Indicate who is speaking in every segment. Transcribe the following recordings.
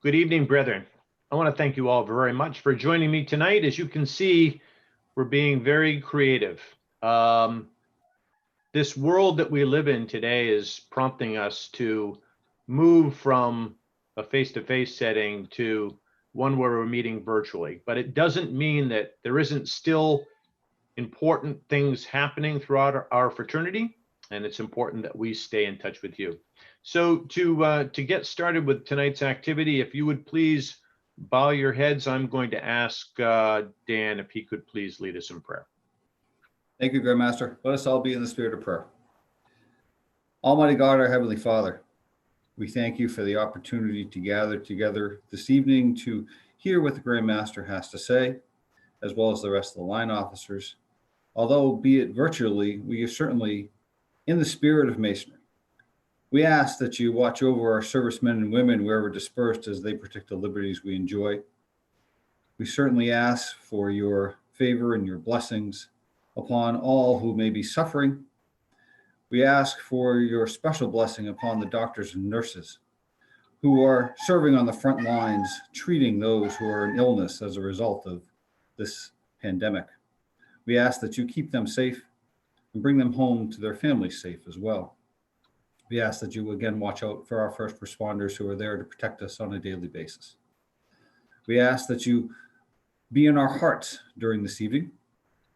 Speaker 1: Good evening, brethren. I want to thank you all very much for joining me tonight. As you can see, we're being very creative. This world that we live in today is prompting us to move from a face-to-face setting to one where we're meeting virtually. But it doesn't mean that there isn't still important things happening throughout our fraternity, and it's important that we stay in touch with you. So to get started with tonight's activity, if you would please bow your heads, I'm going to ask Dan if he could please lead us in prayer.
Speaker 2: Thank you, Grandmaster. Let us all be in the spirit of prayer. Almighty God, our Heavenly Father, we thank you for the opportunity to gather together this evening to hear what the Grandmaster has to say, as well as the rest of the line officers. Although, be it virtually, we are certainly in the spirit of Masonry. We ask that you watch over our servicemen and women wherever dispersed as they protect the liberties we enjoy. We certainly ask for your favor and your blessings upon all who may be suffering. We ask for your special blessing upon the doctors and nurses who are serving on the front lines, treating those who are in illness as a result of this pandemic. We ask that you keep them safe and bring them home to their families safe as well. We ask that you again watch out for our first responders who are there to protect us on a daily basis. We ask that you be in our hearts during this evening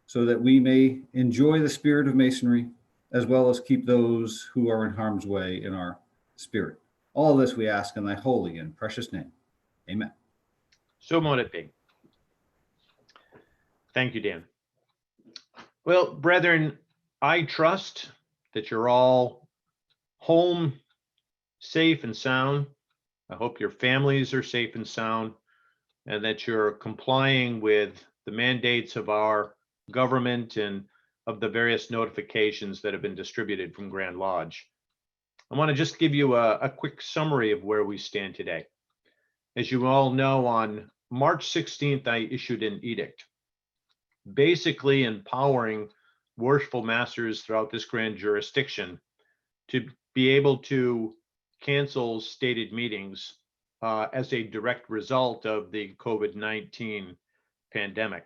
Speaker 2: so that we may enjoy the spirit of Masonry as well as keep those who are in harm's way in our spirit. All of this we ask in thy holy and precious name. Amen.
Speaker 1: So mote it be. Thank you, Dan. Well, brethren, I trust that you're all home, safe and sound. I hope your families are safe and sound, and that you're complying with the mandates of our government and of the various notifications that have been distributed from Grand Lodge. I want to just give you a quick summary of where we stand today. As you all know, on March 16th, I issued an edict, basically empowering worshipful masters throughout this grand jurisdiction to be able to cancel stated meetings as a direct result of the COVID-19 pandemic.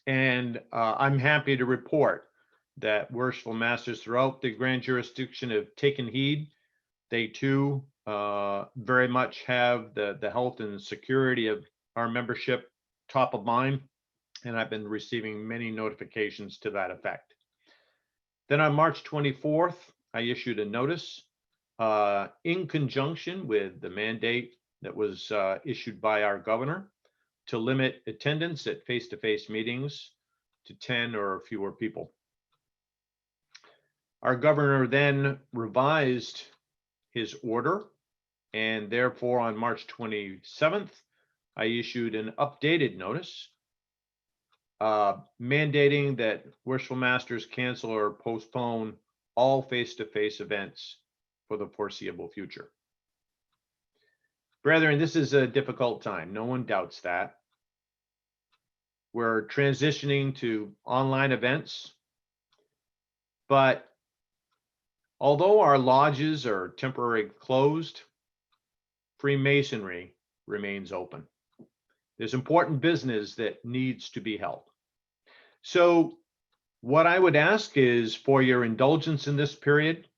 Speaker 1: And I'm happy to report that worshipful masters throughout the grand jurisdiction have taken heed. They too very much have the health and security of our membership top of mind, and I've been receiving many notifications to that effect. Then on March 24th, I issued a notice in conjunction with the mandate that was issued by our governor to limit attendance at face-to-face meetings to 10 or fewer people. Our governor then revised his order, and therefore on March 27th, I issued an updated notice mandating that worshipful masters cancel or postpone all face-to-face events for the foreseeable future. Brethren, this is a difficult time. No one doubts that. We're transitioning to online events, but although our lodges are temporarily closed, Freemasonry remains open. There's important business that needs to be held. So what I would ask is for your indulgence in this period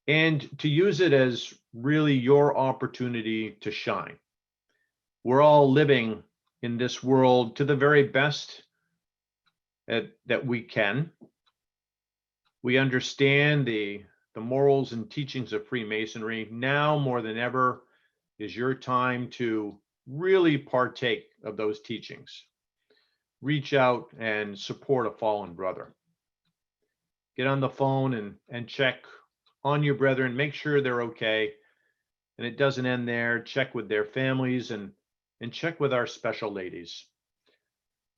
Speaker 1: and to use it as really your opportunity to shine. We're all living in this world to the very best that we can. We understand the morals and teachings of Freemasonry. Now more than ever is your time to really partake of those teachings. Reach out and support a fallen brother. Get on the phone and check on your brethren, make sure they're okay. And it doesn't end there. Check with their families and check with our special ladies.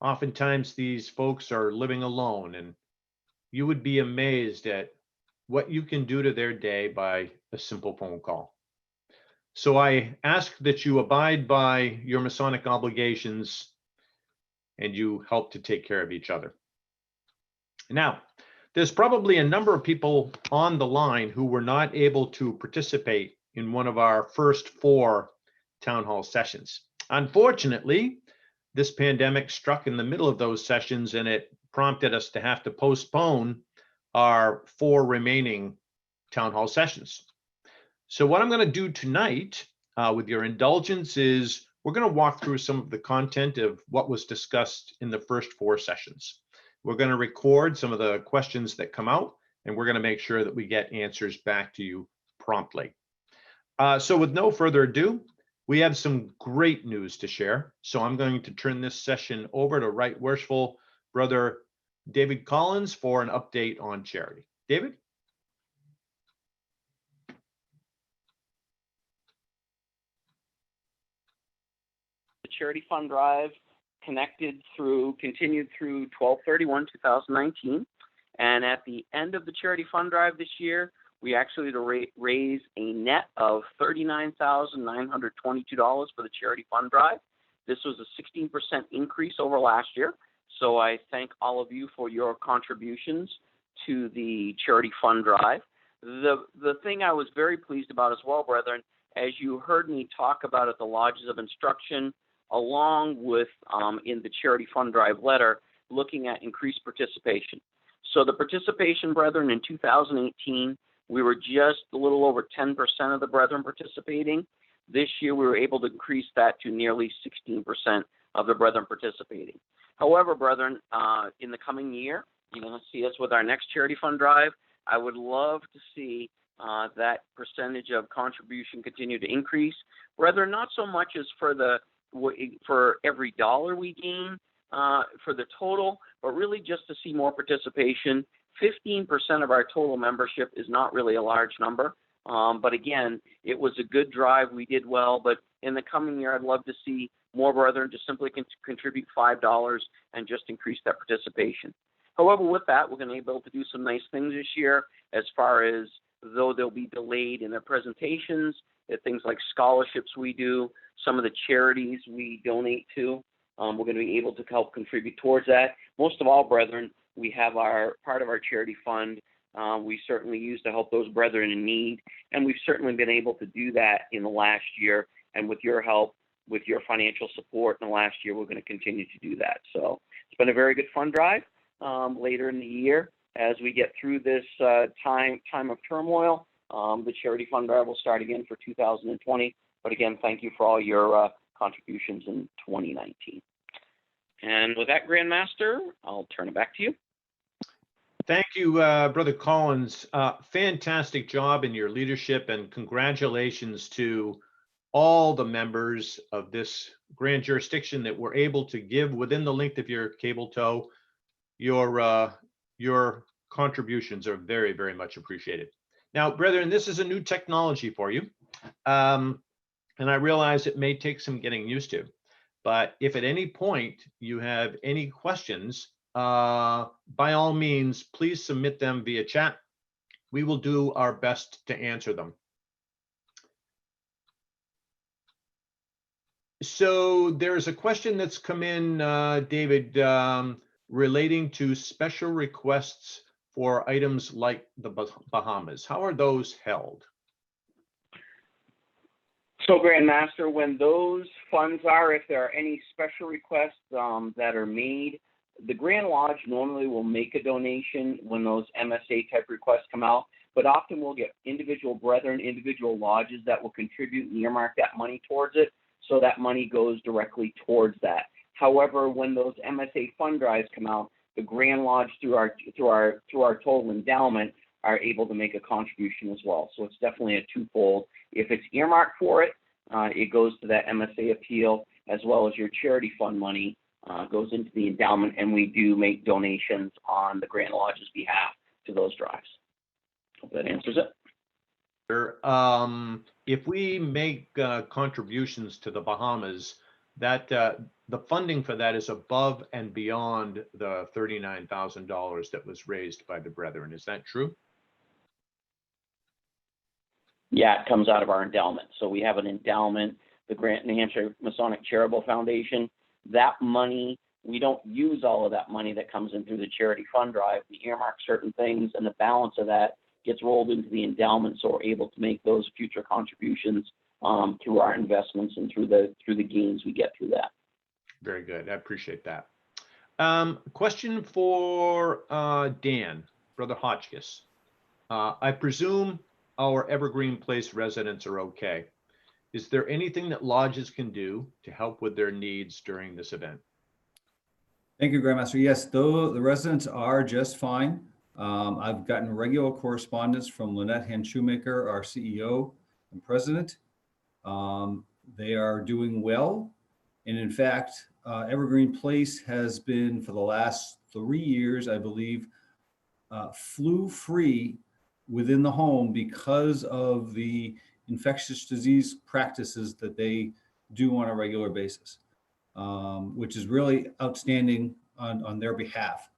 Speaker 1: Oftentimes these folks are living alone, and you would be amazed at what you can do to their day by a simple phone call. So I ask that you abide by your Masonic obligations and you help to take care of each other. Now, there's probably a number of people on the line who were not able to participate in one of our first 4 town hall sessions. Unfortunately, this pandemic struck in the middle of those sessions, and it prompted us to have to postpone our 4 remaining town hall sessions. So what I'm going to do tonight, with your indulgence, is we're going to walk through some of the content of what was discussed in the first 4 sessions. We're going to record some of the questions that come out, and we're going to make sure that we get answers back to you promptly. So with no further ado, we have some great news to share. So I'm going to turn this session over to Right Worshipful Brother David Collins for an update on charity. David?
Speaker 3: The charity fund drive continued through 12/31/2019. And at the end of the charity fund drive this year, we actually raised a net of $39,922 for the charity fund drive. This was a 16% increase over last year. So I thank all of you for your contributions to the charity fund drive. The thing I was very pleased about as well, brethren, as you heard me talk about at the Lodges of Instruction, along with in the charity fund drive letter, looking at increased participation. So the participation, brethren, in 2018, we were just a little over 10% of the brethren participating. This year, we were able to increase that to nearly 16% of the brethren participating. However, brethren, in the coming year, you're going to see us with our next charity fund drive. I would love to see that percentage of contribution continue to increase. Brethren, not so much as for every dollar we gain for the total, but really just to see more participation. 15% of our total membership is not really a large number. But again, it was a good drive. We did well. But in the coming year, I'd love to see more brethren just simply contribute $5 and just increase that participation. However, with that, we're going to be able to do some nice things this year as far as, though they'll be delayed in their presentations, things like scholarships we do, some of the charities we donate to. We're going to be able to help contribute towards that. Most of all, brethren, we have our part of our charity fund we certainly use to help those brethren in need, and we've certainly been able to do that in the last year. And with your help, with your financial support in the last year, we're going to continue to do that. So it's been a very good fund drive. Later in the year, as we get through this time of turmoil, the charity fund drive will start again for 2020. But again, thank you for all your contributions in 2019. And with that, Grandmaster, I'll turn it back to you.
Speaker 1: Thank you, Brother Collins. Fantastic job in your leadership, and congratulations to all the members of this grand jurisdiction that were able to give within the length of your cable tow. Your contributions are very, very much appreciated. Now, brethren, this is a new technology for you. And I realize it may take some getting used to, but if at any point you have any questions, by all means, please submit them via chat. We will do our best to answer them. So there's a question that's come in, David, relating to special requests for items like the Bahamas. How are those held?
Speaker 3: So, Grandmaster, when those funds are, if there are any special requests that are made, the Grand Lodge normally will make a donation when those MSA type requests come out, but often we'll get individual brethren, individual lodges that will contribute and earmark that money towards it, so that money goes directly towards that. However, when those MSA fund drives come out, the Grand Lodge through our total endowment are able to make a contribution as well. So it's definitely a twofold. If it's earmarked for it, it goes to that MSA appeal, as well as your charity fund money goes into the endowment, and we do make donations on the Grand Lodge's behalf to those drives. Hope that answers it.
Speaker 1: If we make contributions to the Bahamas, that the funding for that is above and beyond the $39,000 that was raised by the brethren. Is that true?
Speaker 3: Yeah, it comes out of our endowment. So we have an endowment, the New Hampshire Masonic Charitable Foundation. That money, we don't use all of that money that comes in through the charity fund drive. We earmark certain things, and the balance of that gets rolled into the endowment, so we're able to make those future contributions through our investments and through the gains we get through that.
Speaker 1: Very good. I appreciate that. Question for Dan, Brother Hotchkiss. I presume our Evergreen Place residents are okay. Is there anything that lodges can do to help with their needs during this event?
Speaker 2: Thank you, Grandmaster. Yes, though the residents are just fine. I've gotten regular correspondence from Lynette Hand-Shoemaker, our CEO and president. They are doing well. And in fact, Evergreen Place has been, for the last 3 years, I believe, flu-free within the home because of the infectious disease practices that they do on a regular basis, which is really outstanding on their behalf.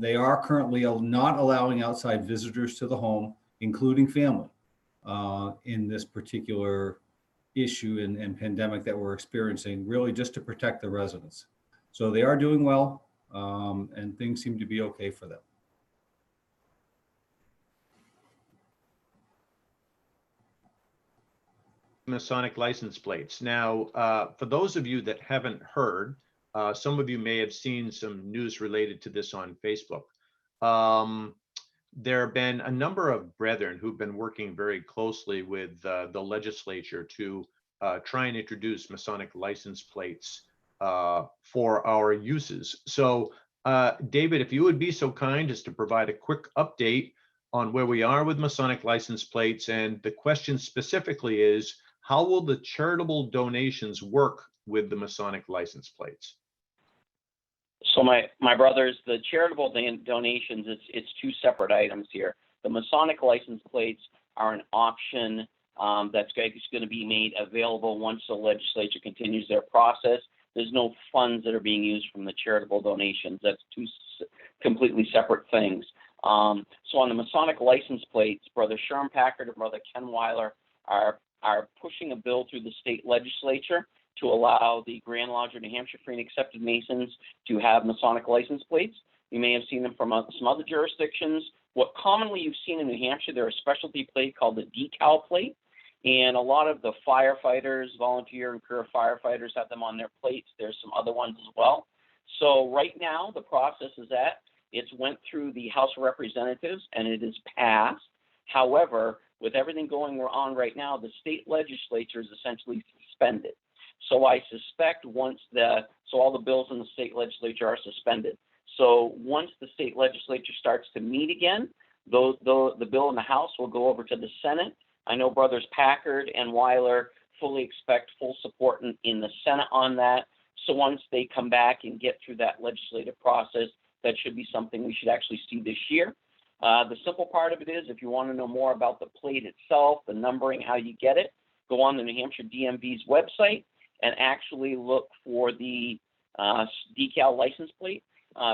Speaker 2: They are currently not allowing outside visitors to the home, including family, in this particular issue and pandemic that we're experiencing, really just to protect the residents. So they are doing well, and things seem to be okay for them.
Speaker 1: Masonic license plates. Now, for those of you that haven't heard, some of you may have seen some news related to this on Facebook. There have been a number of brethren who've been working very closely with the legislature to try and introduce Masonic license plates for our uses. So, David, if you would be so kind as to provide a quick update on where we are with Masonic license plates. And the question specifically is, how will the charitable donations work with the Masonic license plates?
Speaker 3: So my brothers, the charitable donations, it's two separate items here. The Masonic license plates are an option that's going to be made available once the legislature continues their process. There's no funds that are being used from the charitable donations. That's two completely separate things. So on the Masonic license plates, Brother Sherm Packard and Brother Ken Weiler are pushing a bill through the state legislature to allow the Grand Lodge of New Hampshire Free and Accepted Masons to have Masonic license plates. You may have seen them from some other jurisdictions. What commonly you've seen in New Hampshire, they're a specialty plate called the decal plate. And a lot of the firefighters, volunteer and career firefighters have them on their plates. There's some other ones as well. So right now, the process is that it's went through the House of Representatives and it is passed. However, with everything going on right now, the state legislature is essentially suspended. So I suspect so all the bills in the state legislature are suspended. So once the state legislature starts to meet again, the bill in the House will go over to the Senate. I know Brothers Packard and Weiler fully expect full support in the Senate on that. So once they come back and get through that legislative process, that should be something we should actually see this year. The simple part of it is, if you want to know more about the plate itself, the numbering, how you get it, go on the New Hampshire DMV's website and actually look for the decal license plate.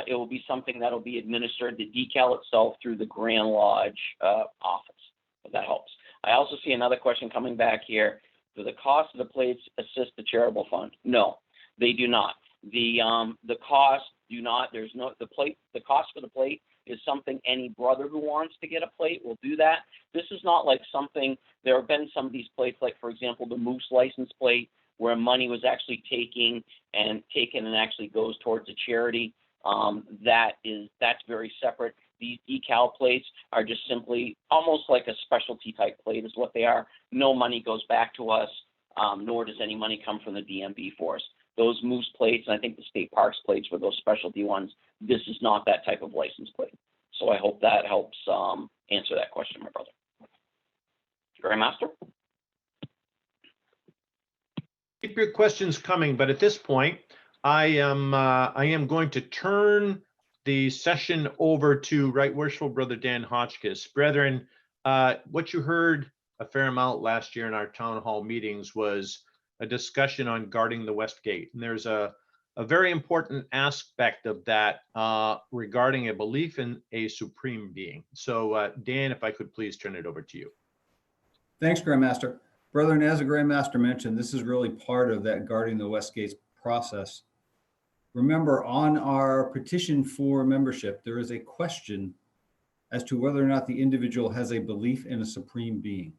Speaker 3: It will be something that will be administered, the decal itself, through the Grand Lodge office, if that helps. I also see another question coming back here. Do the cost of the plates assist the charitable fund? No, they do not. The costs do not. The cost for the plate is something any brother who wants to get a plate will do that. This is not like something, there have been some of these plates, like for example, the Moose license plate, where money was actually taken and actually goes towards a charity. That's very separate. These decal plates are just simply almost like a specialty type plate is what they are. No money goes back to us, nor does any money come from the DMV for us. Those Moose plates, and I think the state parks plates were those specialty ones. This is not that type of license plate. So I hope that helps answer that question, my brother. Grandmaster?
Speaker 1: Keep your questions coming, but at this point, I am going to turn the session over to Right Worshipful Brother Dan Hotchkiss. Brethren, what you heard a fair amount last year in our town hall meetings was a discussion on guarding the West Gate. And there's a very important aspect of that regarding a belief in a supreme being. So Dan, if I could please turn it over to you.
Speaker 2: Thanks, Grandmaster. Brethren, as the Grandmaster mentioned, this is really part of that guarding the West Gates process. Remember, on our petition for membership, there is a question as to whether or not the individual has a belief in a supreme being.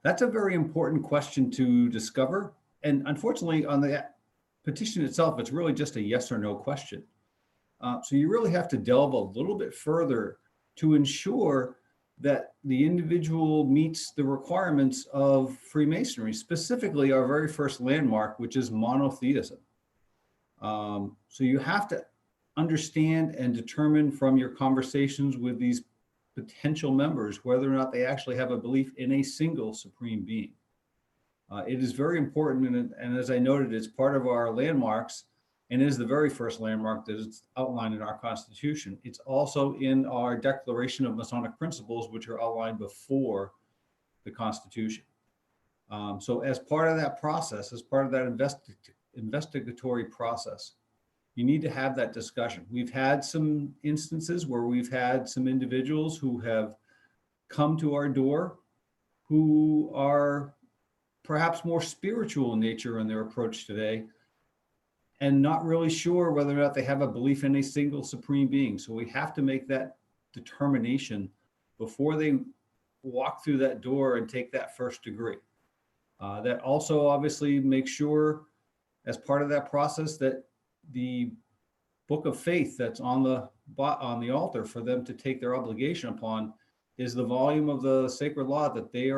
Speaker 2: That's a very important question to discover. And unfortunately, on the petition itself, it's really just a yes or no question. So you really have to delve a little bit further to ensure that the individual meets the requirements of Freemasonry, specifically our very first landmark, which is monotheism. So you have to understand and determine from your conversations with these potential members whether or not they actually have a belief in a single supreme being. It is very important, and as I noted, it's part of our landmarks and is the very first landmark that is outlined in our Constitution. It's also in our Declaration of Masonic Principles, which are outlined before the Constitution. So as part of that process, as part of that investigatory process, you need to have that discussion. We've had some instances where we've had some individuals who have come to our door who are perhaps more spiritual in nature in their approach today and not really sure whether or not they have a belief in a single supreme being. So we have to make that determination before they walk through that door and take that first degree. That also obviously makes sure as part of that process that the book of faith that's on the altar for them to take their obligation upon is the volume of the sacred law that they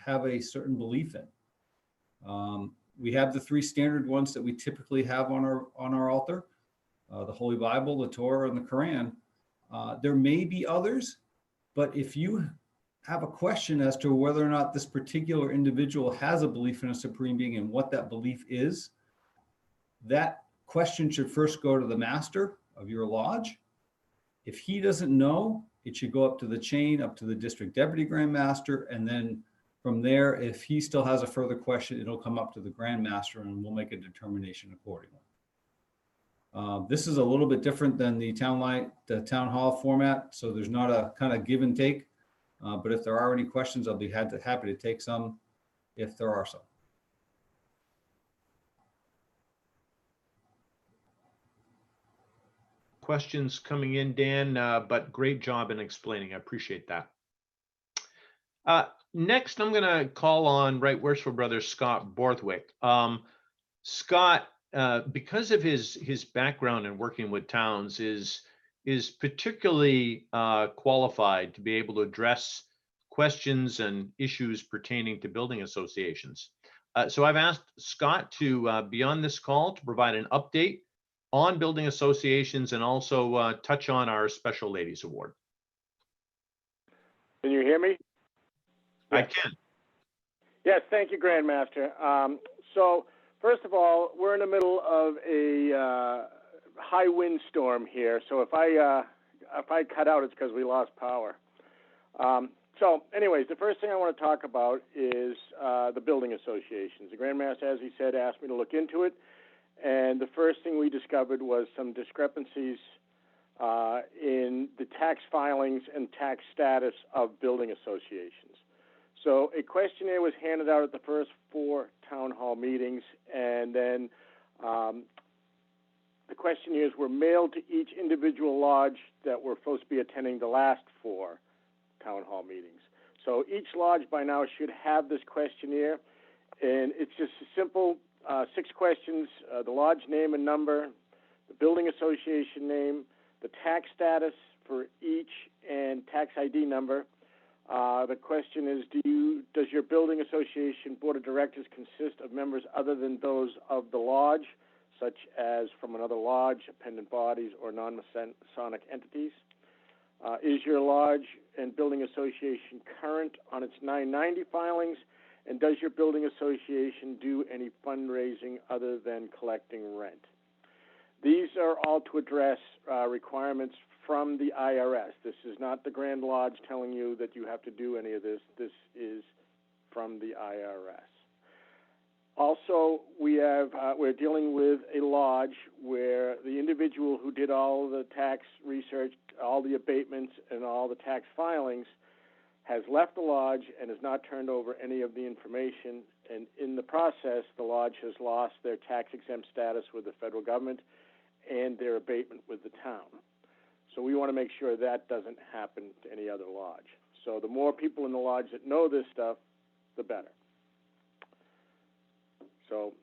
Speaker 2: have a certain belief in. We have the three standard ones that we typically have on our altar, the Holy Bible, the Torah, and the Quran. There may be others, but if you have a question as to whether or not this particular individual has a belief in a supreme being and what that belief is, that question should first go to the master of your lodge. If he doesn't know, it should go up to the chain, up to the district deputy grand master, and then from there, if he still has a further question, it'll come up to the Grand Master and we'll make a determination accordingly. This is a little bit different than the town hall format, so there's not a kind of give and take. But if there are any questions, I'll be happy to take some if there are some.
Speaker 1: Questions coming in, Dan, but great job in explaining. I appreciate that. Next, I'm going to call on Right Worshipful Brother Scott Borthwick. Scott, because of his background in working with towns, is particularly qualified to be able to address questions and issues pertaining to building associations. So I've asked Scott to be on this call to provide an update on building associations and also touch on our Special Ladies Award.
Speaker 4: Can you hear me?
Speaker 1: I can.
Speaker 4: Yes, thank you, Grandmaster. So, first of all, we're in the middle of a high wind storm here. So if I cut out, it's because we lost power. So, anyways, the first thing I want to talk about is the building associations. The Grandmaster, as he said, asked me to look into it, and the first thing we discovered was some discrepancies in the tax filings and tax status of building associations. So a questionnaire was handed out at the first 4 town hall meetings, and then the questionnaires were mailed to each individual lodge that were supposed to be attending the last 4 town hall meetings. So each lodge by now should have this questionnaire, and it's just a simple 6 questions: the lodge name and number, the building association name, the tax status for each, and tax ID number. The question is, does your building association board of directors consist of members other than those of the lodge, such as from another lodge, appendant bodies, or non-Masonic entities? Is your lodge and building association current on its 990 filings? And does your building association do any fundraising other than collecting rent? These are all to address requirements from the IRS. This is not the Grand Lodge telling you that you have to do any of this. This is from the IRS. Also, we're dealing with a lodge where the individual who did all the tax research, all the abatements, and all the tax filings has left the lodge and has not turned over any of the information. And in the process, the lodge has lost their tax-exempt status with the federal government and their abatement with the town. So we want to make sure that doesn't happen to any other lodge. So the more people in the lodge that know this stuff, the better. So,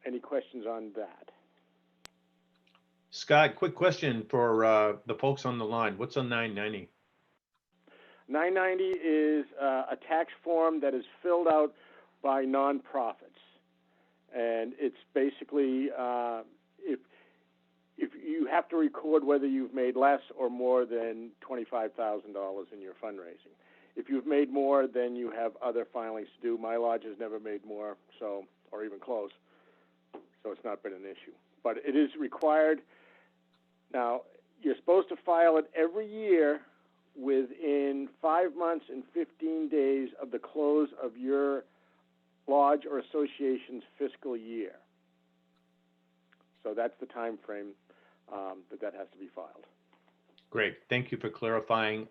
Speaker 4: any questions on that?
Speaker 1: Scott, quick question for the folks on the line. What's a 990?
Speaker 4: 990 is a tax form that is filled out by nonprofits, and it's basically if you have to record whether you've made less or more than $25,000 in your fundraising. If you've made more, then you have other filings to do. My lodge has never made more, so, or even close, so it's not been an issue. But it is required. Now, you're supposed to file it every year within 5 months and 15 days of the close of your lodge or association's fiscal year. So that's the time frame that has to be filed.
Speaker 1: Great. Thank you for clarifying.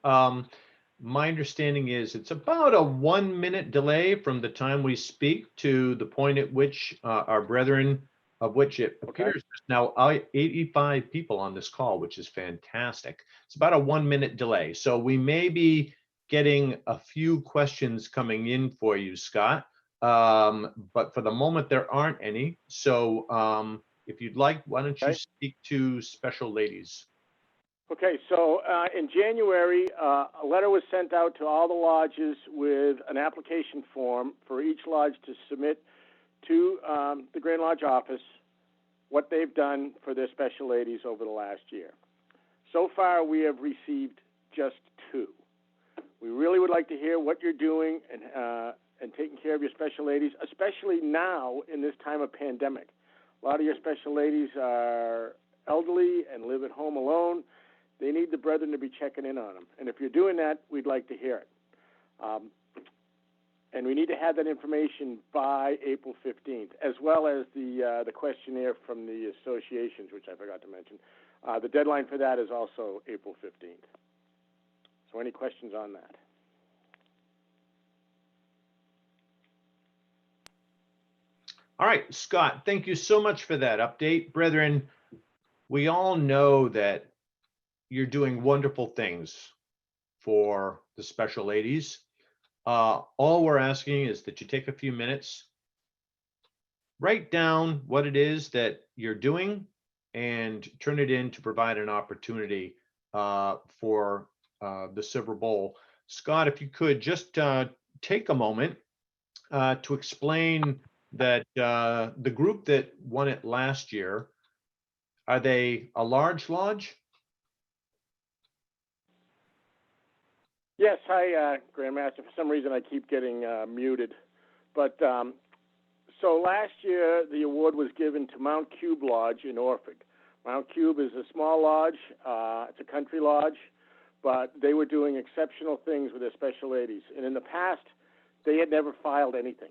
Speaker 1: My understanding is it's about a 1 minute delay from the time we speak to the point at which our brethren, of which it appears there's now 85 people on this call, which is fantastic. It's about a 1 minute delay. So we may be getting a few questions coming in for you, Scott. But for the moment, there aren't any. So if you'd like, why don't you speak to special ladies?
Speaker 4: Okay, so in January, a letter was sent out to all the lodges with an application form for each lodge to submit to the Grand Lodge office what they've done for their special ladies over the last year. So far, we have received just 2. We really would like to hear what you're doing and taking care of your special ladies, especially now in this time of pandemic. A lot of your special ladies are elderly and live at home alone. They need the brethren to be checking in on them. And if you're doing that, we'd like to hear it. And we need to have that information by April 15th, as well as the questionnaire from the associations, which I forgot to mention. The deadline for that is also April 15th. So any questions on that?
Speaker 1: All right, Scott, thank you so much for that update. Brethren, we all know that you're doing wonderful things for the special ladies. All we're asking is that you take a few minutes, write down what it is that you're doing, and turn it in to provide an opportunity for the Silver Bowl. Scott, if you could just take a moment to explain that the group that won it last year, are they a large lodge?
Speaker 4: Yes, hi, Grandmaster. For some reason, I keep getting muted. But so last year, the award was given to Mount Cube Lodge in Orford. Mount Cube is a small lodge. It's a country lodge, but they were doing exceptional things with their special ladies. And in the past, they had never filed anything.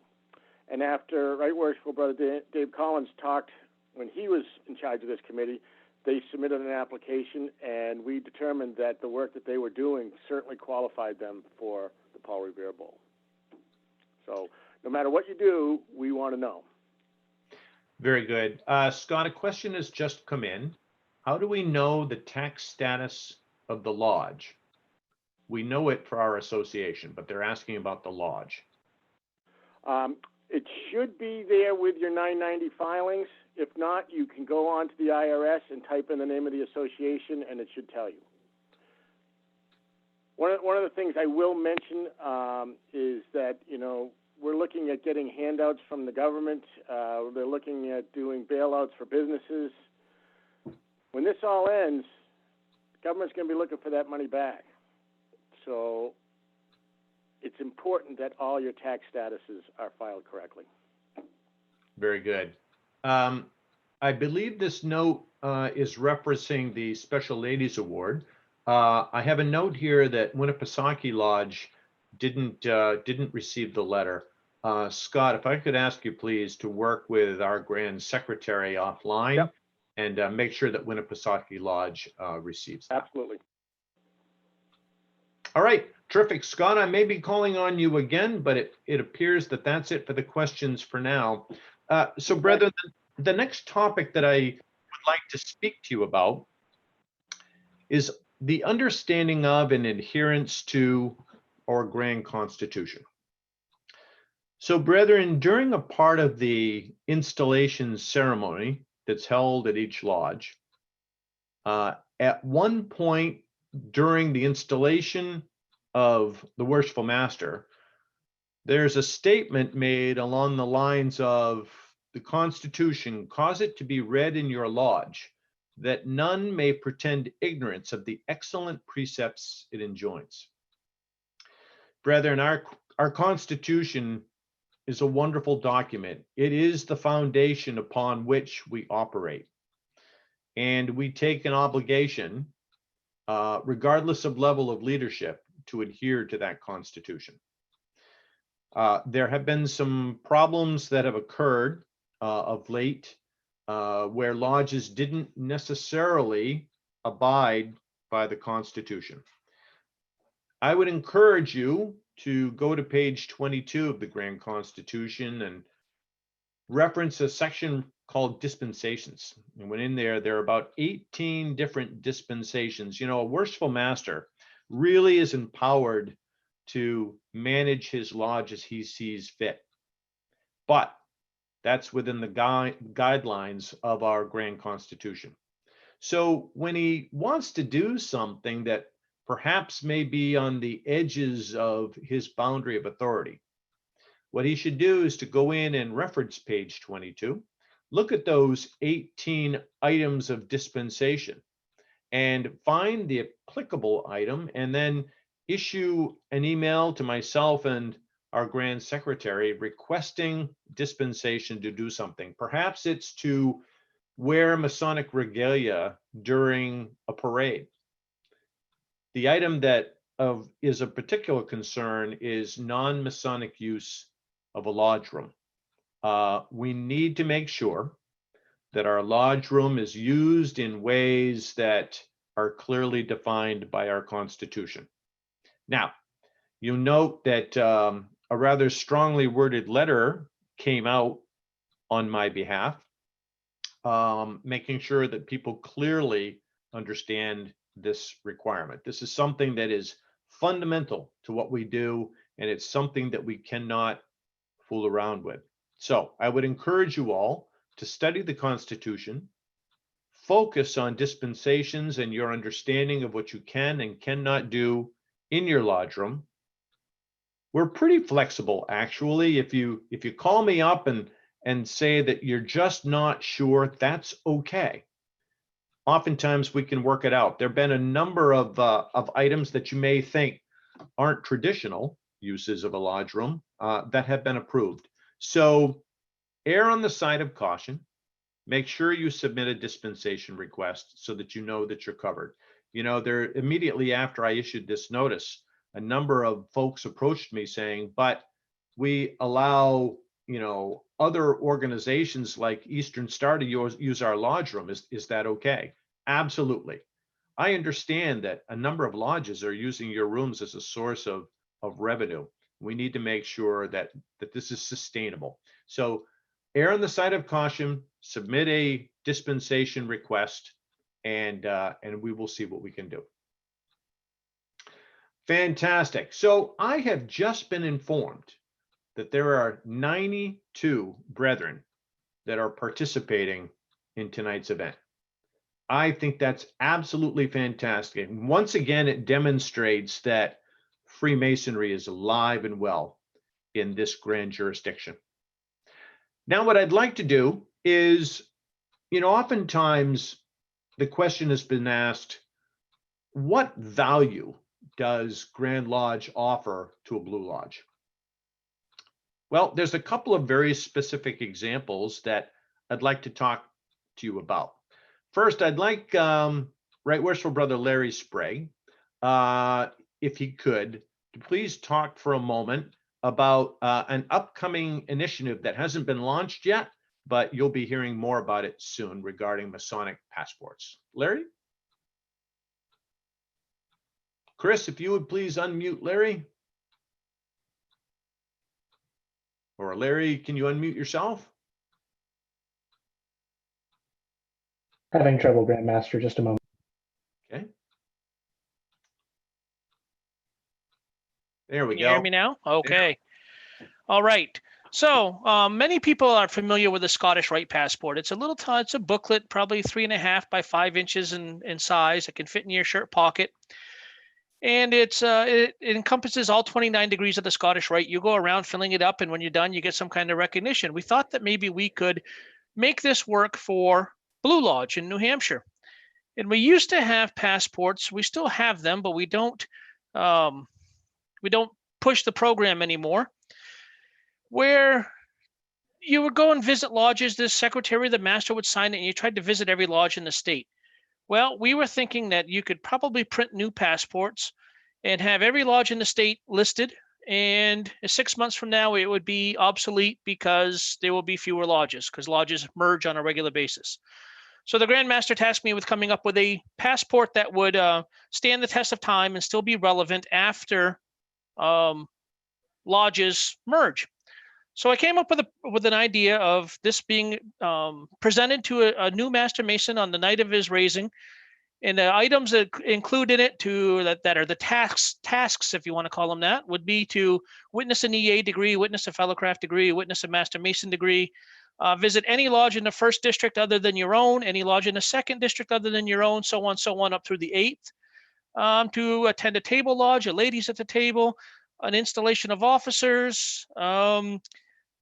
Speaker 4: And after Right Worshipful Brother Dave Collins talked when he was in charge of this committee, they submitted an application, and we determined that the work that they were doing certainly qualified them for the Paul Revere Bowl. So no matter what you do, we want to know.
Speaker 1: Very good. Scott, a question has just come in. How do we know the tax status of the lodge? We know it for our association, but they're asking about the lodge.
Speaker 4: It should be there with your 990 filings. If not, you can go on to the IRS and type in the name of the association, and it should tell you. One of the things I will mention is that, you know, we're looking at getting handouts from the government. They're looking at doing bailouts for businesses. When this all ends, the government's going to be looking for that money back. So it's important that all your tax statuses are filed correctly.
Speaker 1: Very good. I believe this note is referencing the Special Ladies Award. I have a note here that Winnipesaukee Lodge didn't receive the letter. Scott, if I could ask you please to work with our Grand Secretary offline and make sure that Winnipesaukee Lodge receives that.
Speaker 4: Absolutely.
Speaker 1: All right, terrific. Scott, I may be calling on you again, but it appears that that's it for the questions for now. So, brethren, the next topic that I would like to speak to you about is the understanding of and adherence to our Grand Constitution. So, brethren, during a part of the installation ceremony that's held at each lodge, at one point during the installation of the worshipful master, there's a statement made along the lines of the Constitution, cause it to be read in your lodge, that none may pretend ignorance of the excellent precepts it enjoins. Brethren, our Constitution is a wonderful document. It is the foundation upon which we operate. And we take an obligation, regardless of level of leadership, to adhere to that Constitution. There have been some problems that have occurred of late where lodges didn't necessarily abide by the Constitution. I would encourage you to go to page 22 of the Grand Constitution and reference a section called dispensations. And when in there, there are about 18 different dispensations. You know, a worshipful master really is empowered to manage his lodge as he sees fit. But that's within the guidelines of our Grand Constitution. So when he wants to do something that perhaps may be on the edges of his boundary of authority, what he should do is to go in and reference page 22, look at those 18 items of dispensation and find the applicable item, and then issue an email to myself and our Grand Secretary requesting dispensation to do something. Perhaps it's to wear Masonic regalia during a parade. The item that is of particular concern is non-Masonic use of a lodge room. We need to make sure that our lodge room is used in ways that are clearly defined by our Constitution. Now, you note that a rather strongly worded letter came out on my behalf, making sure that people clearly understand this requirement. This is something that is fundamental to what we do, and it's something that we cannot fool around with. So I would encourage you all to study the Constitution, focus on dispensations and your understanding of what you can and cannot do in your lodge room. We're pretty flexible, actually. If you call me up and say that you're just not sure, that's okay. Oftentimes we can work it out. There have been a number of items that you may think aren't traditional uses of a lodge room that have been approved. So err on the side of caution. Make sure you submit a dispensation request so that you know that you're covered. You know, there immediately after I issued this notice, a number of folks approached me saying, but we allow, you know, other organizations like Eastern Star to use our lodge room. Is that okay? Absolutely. I understand that a number of lodges are using your rooms as a source of revenue. We need to make sure that this is sustainable. So err on the side of caution, submit a dispensation request, and we will see what we can do. Fantastic. So I have just been informed that there are 92 brethren that are participating in tonight's event. I think that's absolutely fantastic. And once again, it demonstrates that Freemasonry is alive and well in this grand jurisdiction. Now, what I'd like to do is, you know, oftentimes the question has been asked, what value does Grand Lodge offer to a Blue Lodge? Well, there's a couple of very specific examples that I'd like to talk to you about. First, I'd like Right Worshipful Brother Larry Sprague, if he could, to please talk for a moment about an upcoming initiative that hasn't been launched yet, but you'll be hearing more about it soon regarding Masonic passports. Larry? Chris, if you would please unmute Larry. Or Larry, can you unmute yourself?
Speaker 5: Having trouble, Grandmaster, just a moment.
Speaker 1: Okay. There we
Speaker 6: Can you hear
Speaker 1: go.
Speaker 6: me now? Okay. All right. So many people are familiar with the Scottish Rite Passport. It's a little, it's a booklet, probably 3.5 by 5 inches in size. It can fit in your shirt pocket. And it encompasses all 29 degrees of the Scottish Rite. You go around filling it up, and when you're done, you get some kind of recognition. We thought that maybe we could make this work for Blue Lodge in New Hampshire. And we used to have passports. We still have them, but we don't push the program anymore, where you would go and visit lodges. The secretary, the master would sign it, and you tried to visit every lodge in the state. Well, we were thinking that you could probably print new passports and have every lodge in the state listed. And 6 months from now, it would be obsolete because there will be fewer lodges, because lodges merge on a regular basis. So the Grand Master tasked me with coming up with a passport that would stand the test of time and still be relevant after lodges merge. So I came up with an idea of this being presented to a new Master Mason on the night of his raising, and the items that include in it that are the tasks, if you want to call them that, would be to witness an EA degree, witness a Fellowcraft degree, witness a Master Mason degree, visit any lodge in the 1st district other than your own, any lodge in the 2nd district other than your own, so on up through the 8th, to attend a table lodge, a ladies at the table, an installation of officers,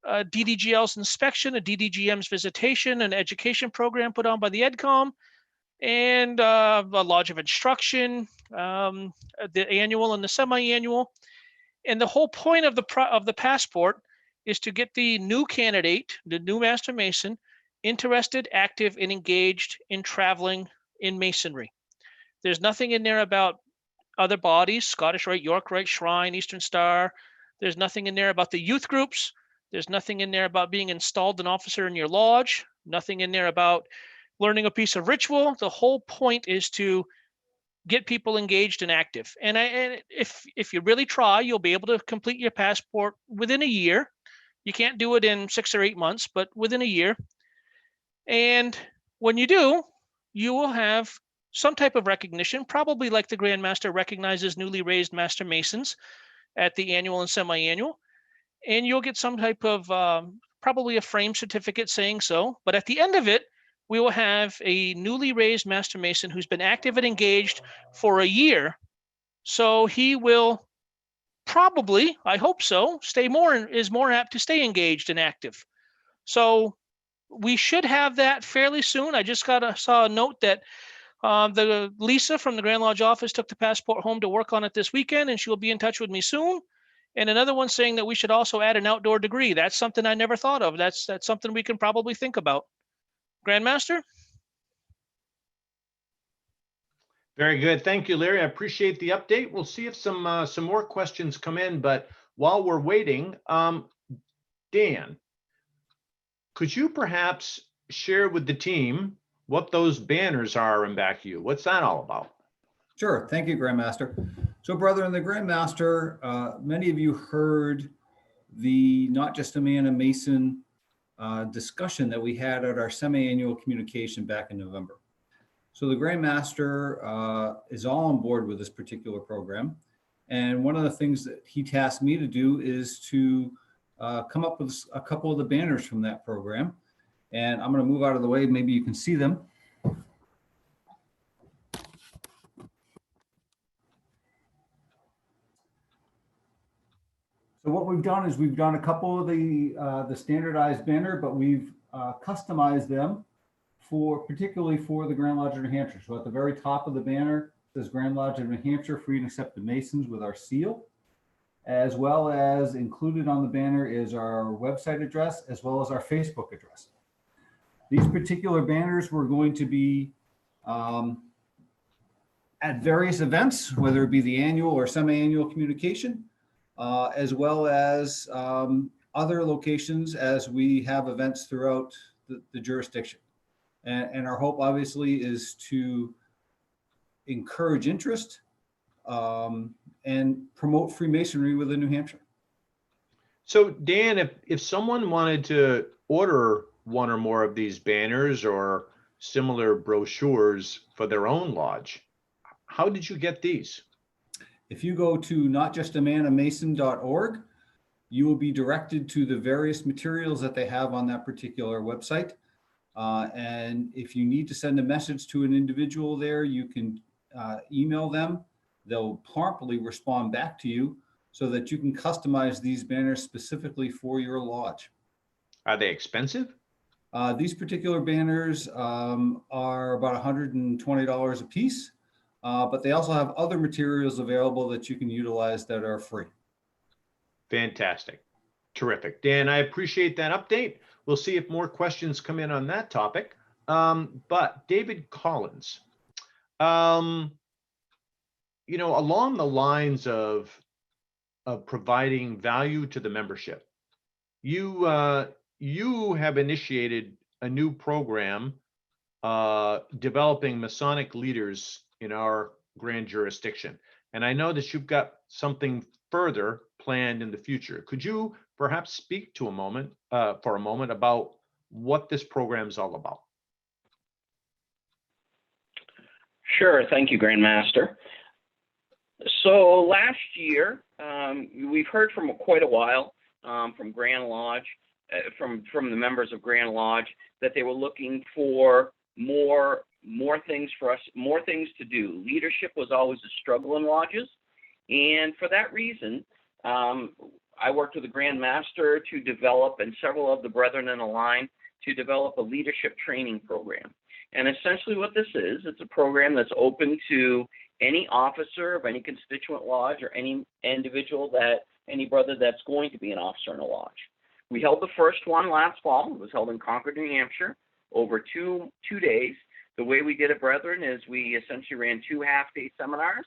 Speaker 6: a DDGL's inspection, a DDGM's visitation, an education program put on by the EdCom, and a lodge of instruction, the annual and the semi-annual. And the whole point of the passport is to get the new candidate, the new Master Mason, interested, active, and engaged in traveling in Masonry. There's nothing in there about other bodies, Scottish Rite, York Rite, Shrine, Eastern Star. There's nothing in there about the youth groups. There's nothing in there about being installed an officer in your lodge. Nothing in there about learning a piece of ritual. The whole point is to get people engaged and active. And if you really try, you'll be able to complete your passport within a year. You can't do it in 6 or 8 months, but within a year. And when you do, you will have some type of recognition, probably like the Grand Master recognizes newly raised Master Masons at the annual and semi-annual. And you'll get some type of probably a frame certificate saying so. But at the end of it, we will have a newly raised Master Mason who's been active and engaged for a year. So he will probably, I hope so, is more apt to stay engaged and active. So we should have that fairly soon. I just saw a note that the Lisa from the Grand Lodge office took the passport home to work on it this weekend, and she will be in touch with me soon. And another one saying that we should also add an outdoor degree. That's something I never thought of. That's something we can probably think about. Grandmaster?
Speaker 1: Very good. Thank you, Larry. I appreciate the update. We'll see if some more questions come in, but while we're waiting, Dan, could you perhaps share with the team what those banners are in back of you? What's that all about?
Speaker 2: Sure. Thank you, Grandmaster. So, brethren, the Grandmaster, many of you heard the Not Just a Man, a Mason discussion that we had at our semi-annual communication back in November. So the Grandmaster is all on board with this particular program. And one of the things that he tasked me to do is to come up with a couple of the banners from that program. And I'm going to move out of the way. Maybe you can see them. So what we've done is we've done a couple of the standardized banner, but we've customized them particularly for the Grand Lodge of New Hampshire. So at the very top of the banner says Grand Lodge of New Hampshire, free and accepted Masons with our seal, as well as included on the banner is our website address, as well as our Facebook address. These particular banners were going to be at various events, whether it be the annual or semi-annual communication, as well as other locations as we have events throughout the jurisdiction. And our hope obviously is to encourage interest and promote Freemasonry within New Hampshire.
Speaker 1: So Dan, if someone wanted to order one or more of these banners or similar brochures for their own lodge, how did you get these?
Speaker 2: If you go to notjustamanaMason.org, you will be directed to the various materials that they have on that particular website. And if you need to send a message to an individual there, you can email them. They'll promptly respond back to you so that you can customize these banners specifically for your lodge.
Speaker 1: Are they expensive?
Speaker 2: These particular banners are about $120 a piece, but they also have other materials available that you can utilize that are free.
Speaker 1: Fantastic. Terrific. Dan, I appreciate that update. We'll see if more questions come in on that topic. But David Collins, along the lines of providing value to the membership, you have initiated a new program developing Masonic leaders in our grand jurisdiction. And I know that you've got something further planned in the future. Could you perhaps speak to for a moment about what this program is all about?
Speaker 3: Sure. Thank you, Grandmaster. So last year, we've heard from quite a while from Grand Lodge, from the members of Grand Lodge, that they were looking for more things for us, more things to do. Leadership was always a struggle in lodges, and for that reason, I worked with the Grand Master to develop, and several of the brethren in the line, to develop a leadership training program. And essentially what this is, it's a program that's open to any officer of any constituent lodge or any individual any brother that's going to be an officer in a lodge. We held the first one last fall. It was held in Concord, New Hampshire, over two days. The way we did it, brethren, is we essentially ran 2 half-day seminars,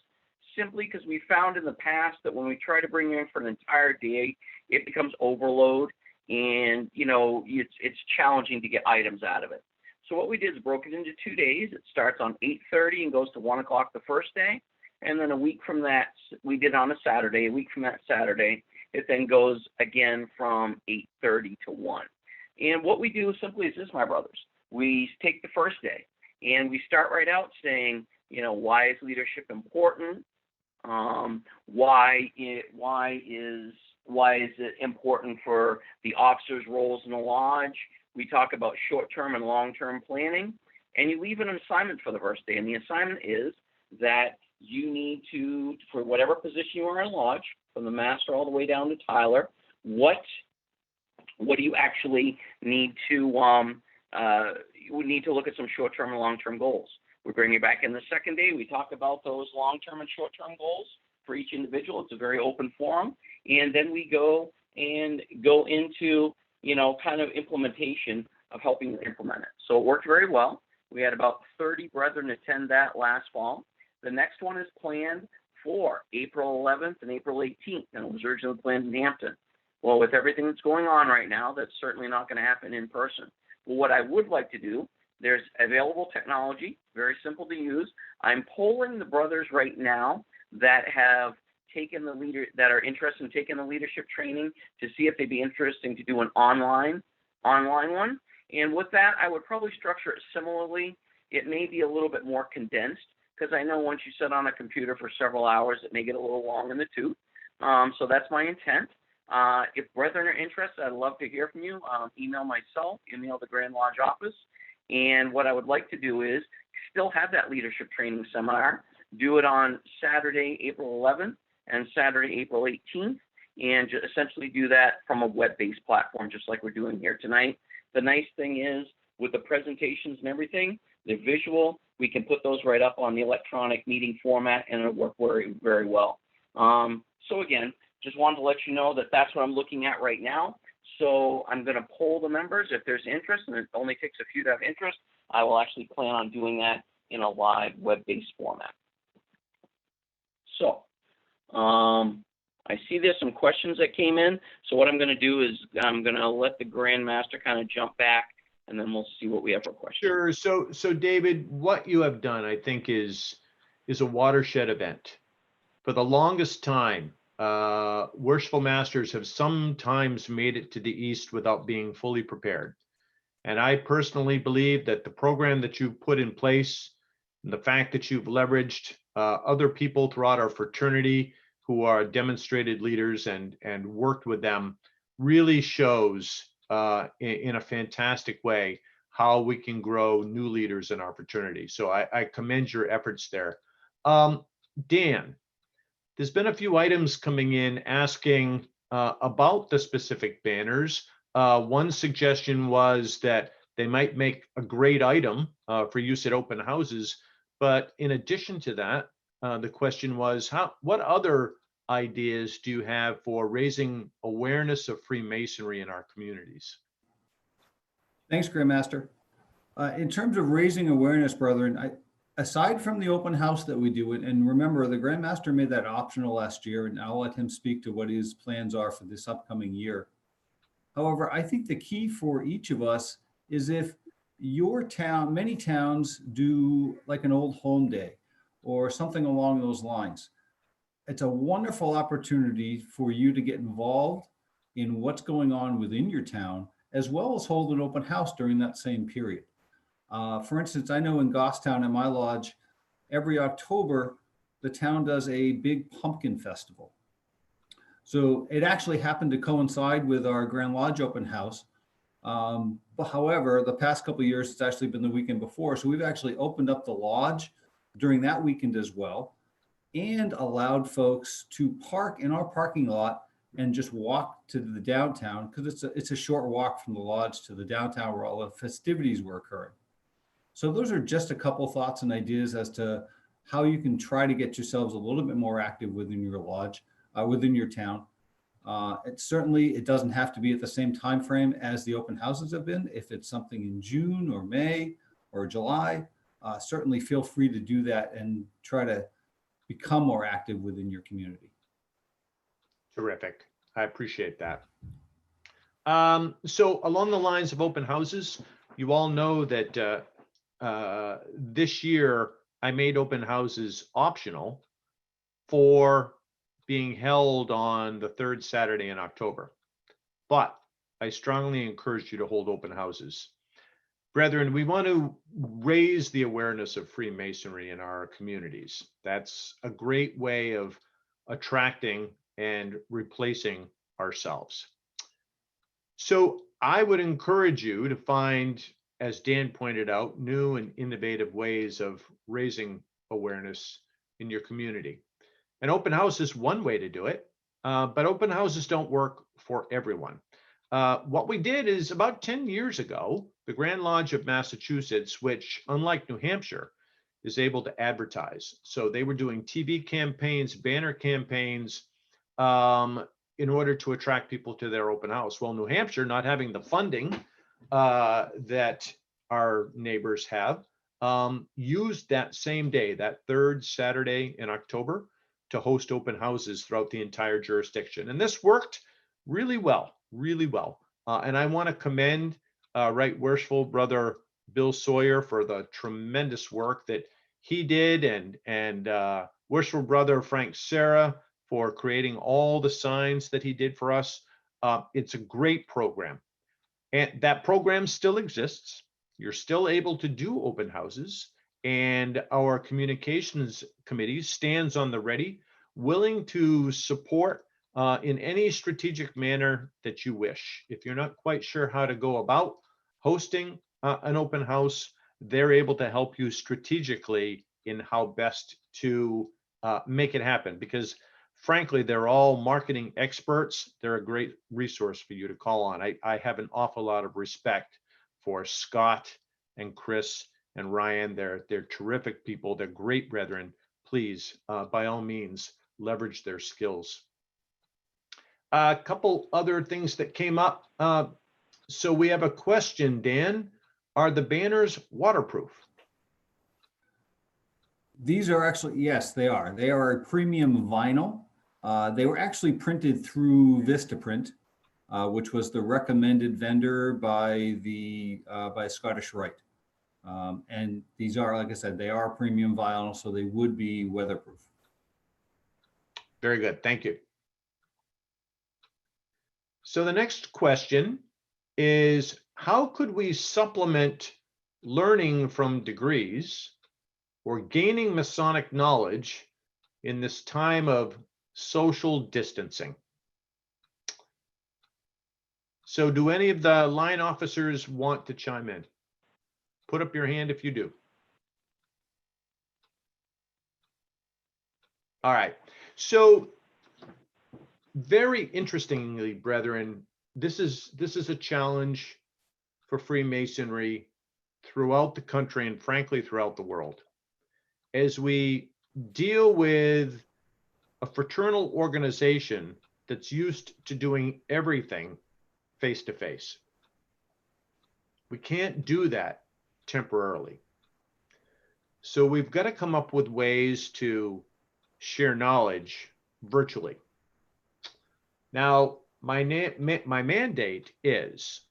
Speaker 3: simply because we found in the past that when we try to bring you in for an entire day, it becomes overload, and it's challenging to get items out of it. So what we did is broke it into 2 days. It starts on 8:30 and goes to 1 o'clock the first day. And then a week from that, we did it on a Saturday. A week from that Saturday, it then goes again from 8:30 to 1. And what we do simply is this, my brothers. We take the first day and we start right out saying, why is leadership important? Why is it important for the officers' roles in the lodge? We talk about short-term and long-term planning, and you leave an assignment for the first day. And the assignment is that you need to, for whatever position you are in lodge, from the master all the way down to Tyler, what do you actually need to, you would need to look at some short-term and long-term goals. We bring you back in the second day. We talk about those long-term and short-term goals for each individual. It's a very open forum. And then we go into, kind of implementation of helping to implement it. So it worked very well. We had about 30 brethren attend that last fall. The next one is planned for April 11th and April 18th, and it was originally planned in Hampton. Well, with everything that's going on right now, that's certainly not going to happen in person. Well, what I would like to do, there's available technology, very simple to use. I'm polling the brothers right now that have taken that are interested in taking the leadership training to see if they'd be interested to do an online one. And with that, I would probably structure it similarly. It may be a little bit more condensed, because I know once you sit on a computer for several hours, it may get a little long in the tooth. So that's my intent. If brethren are interested, I'd love to hear from you. Email myself, email the Grand Lodge office. And what I would like to do is still have that leadership training seminar, do it on Saturday, April 11th and Saturday, April 18th, and essentially do that from a web-based platform, just like we're doing here tonight. The nice thing is, with the presentations and everything, the visual, we can put those right up on the electronic meeting format, and it'll work very, very well. So again, just wanted to let you know that that's what I'm looking at right now. So I'm going to poll the members. If there's interest, and it only takes a few to have interest, I will actually plan on doing that in a live web-based format. So I see there's some questions that came in. So what I'm going to do is I'm going to let the Grand Master kind of jump back, and then we'll see what we have for questions.
Speaker 1: Sure. So David, what you have done, I think, is a watershed event. For the longest time, worshipful masters have sometimes made it to the East without being fully prepared. And I personally believe that the program that you've put in place, and the fact that you've leveraged other people throughout our fraternity who are demonstrated leaders and worked with them really shows in a fantastic way how we can grow new leaders in our fraternity. So I commend your efforts there. Dan, there's been a few items coming in asking about the specific banners. One suggestion was that they might make a great item for use at open houses. But in addition to that, the question was, what other ideas do you have for raising awareness of Freemasonry in our communities?
Speaker 2: Thanks, Grandmaster. In terms of raising awareness, brethren, aside from the open house that we do, and remember, the Grandmaster made that optional last year, and I'll let him speak to what his plans are for this upcoming year. However, I think the key for each of us is if your town, many towns do like an old home day or something along those lines. It's a wonderful opportunity for you to get involved in what's going on within your town, as well as hold an open house during that same period. For instance, I know in Goffstown at my lodge, every October, the town does a big pumpkin festival. So it actually happened to coincide with our Grand Lodge open house. But however, the past couple of years, it's actually been the weekend before. So we've actually opened up the lodge during that weekend as well, and allowed folks to park in our parking lot and just walk to the downtown, because it's a short walk from the lodge to the downtown where all the festivities were occurring. So those are just a couple thoughts and ideas as to how you can try to get yourselves a little bit more active within your lodge, within your town. It doesn't have to be at the same time frame as the open houses have been. If it's something in June or May or July, certainly feel free to do that and try to become more active within your community.
Speaker 1: Terrific. I appreciate that. So along the lines of open houses, you all know that this year I made open houses optional for being held on the third Saturday in October. But I strongly encourage you to hold open houses. Brethren, we want to raise the awareness of Freemasonry in our communities. That's a great way of attracting and replacing ourselves. So I would encourage you to find, as Dan pointed out, new and innovative ways of raising awareness in your community. An open house is one way to do it, but open houses don't work for everyone. What we did is about 10 years ago, the Grand Lodge of Massachusetts, which unlike New Hampshire, is able to advertise. So they were doing TV campaigns, banner campaigns, in order to attract people to their open house. Well, New Hampshire, not having the funding that our neighbors have, used that same day, that third Saturday in October, to host open houses throughout the entire jurisdiction. And this worked really well, really well. And I want to commend Right Worshipful Brother Bill Sawyer for the tremendous work that he did, and Worshipful Brother Frank Serra for creating all the signs that he did for us. It's a great program. And that program still exists. You're still able to do open houses, and our communications committee stands on the ready, willing to support in any strategic manner that you wish. If you're not quite sure how to go about hosting an open house, they're able to help you strategically in how best to make it happen, because frankly, they're all marketing experts. They're a great resource for you to call on. I have an awful lot of respect for Scott and Chris and Ryan. They're terrific people. They're great brethren. Please, by all means, leverage their skills. A couple other things that came up. So we have a question, Dan. Are the banners waterproof?
Speaker 2: These are actually, yes, they are. They are a premium vinyl. They were actually printed through Vistaprint, which was the recommended vendor by Scottish Rite. And these are, like I said, they are premium vinyl, so they would be weatherproof.
Speaker 1: Very good. Thank you. So the next question is, how could we supplement learning from degrees or gaining Masonic knowledge in this time of social distancing. So do any of the line officers want to chime in? Put up your hand if you do. All right. So very interestingly, brethren, this is a challenge for Freemasonry throughout the country and frankly throughout the world. As we deal with a fraternal organization that's used to doing everything face to face. We can't do that temporarily. So we've got to come up with ways to share knowledge virtually. Now, my mandate is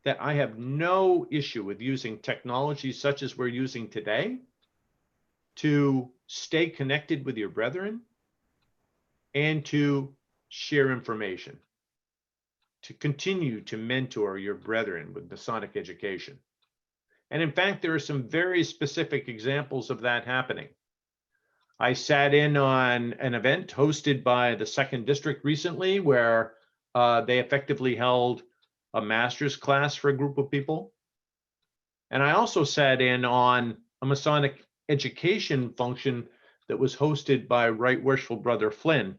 Speaker 1: that I have no issue with using technology such as we're using today to stay connected with your brethren and to share information, to continue to mentor your brethren with Masonic education. And in fact, there are some very specific examples of that happening. I sat in on an event hosted by the 2nd District recently where they effectively held a master's class for a group of people. And I also sat in on a Masonic education function that was hosted by Right Worshipful Brother Flynn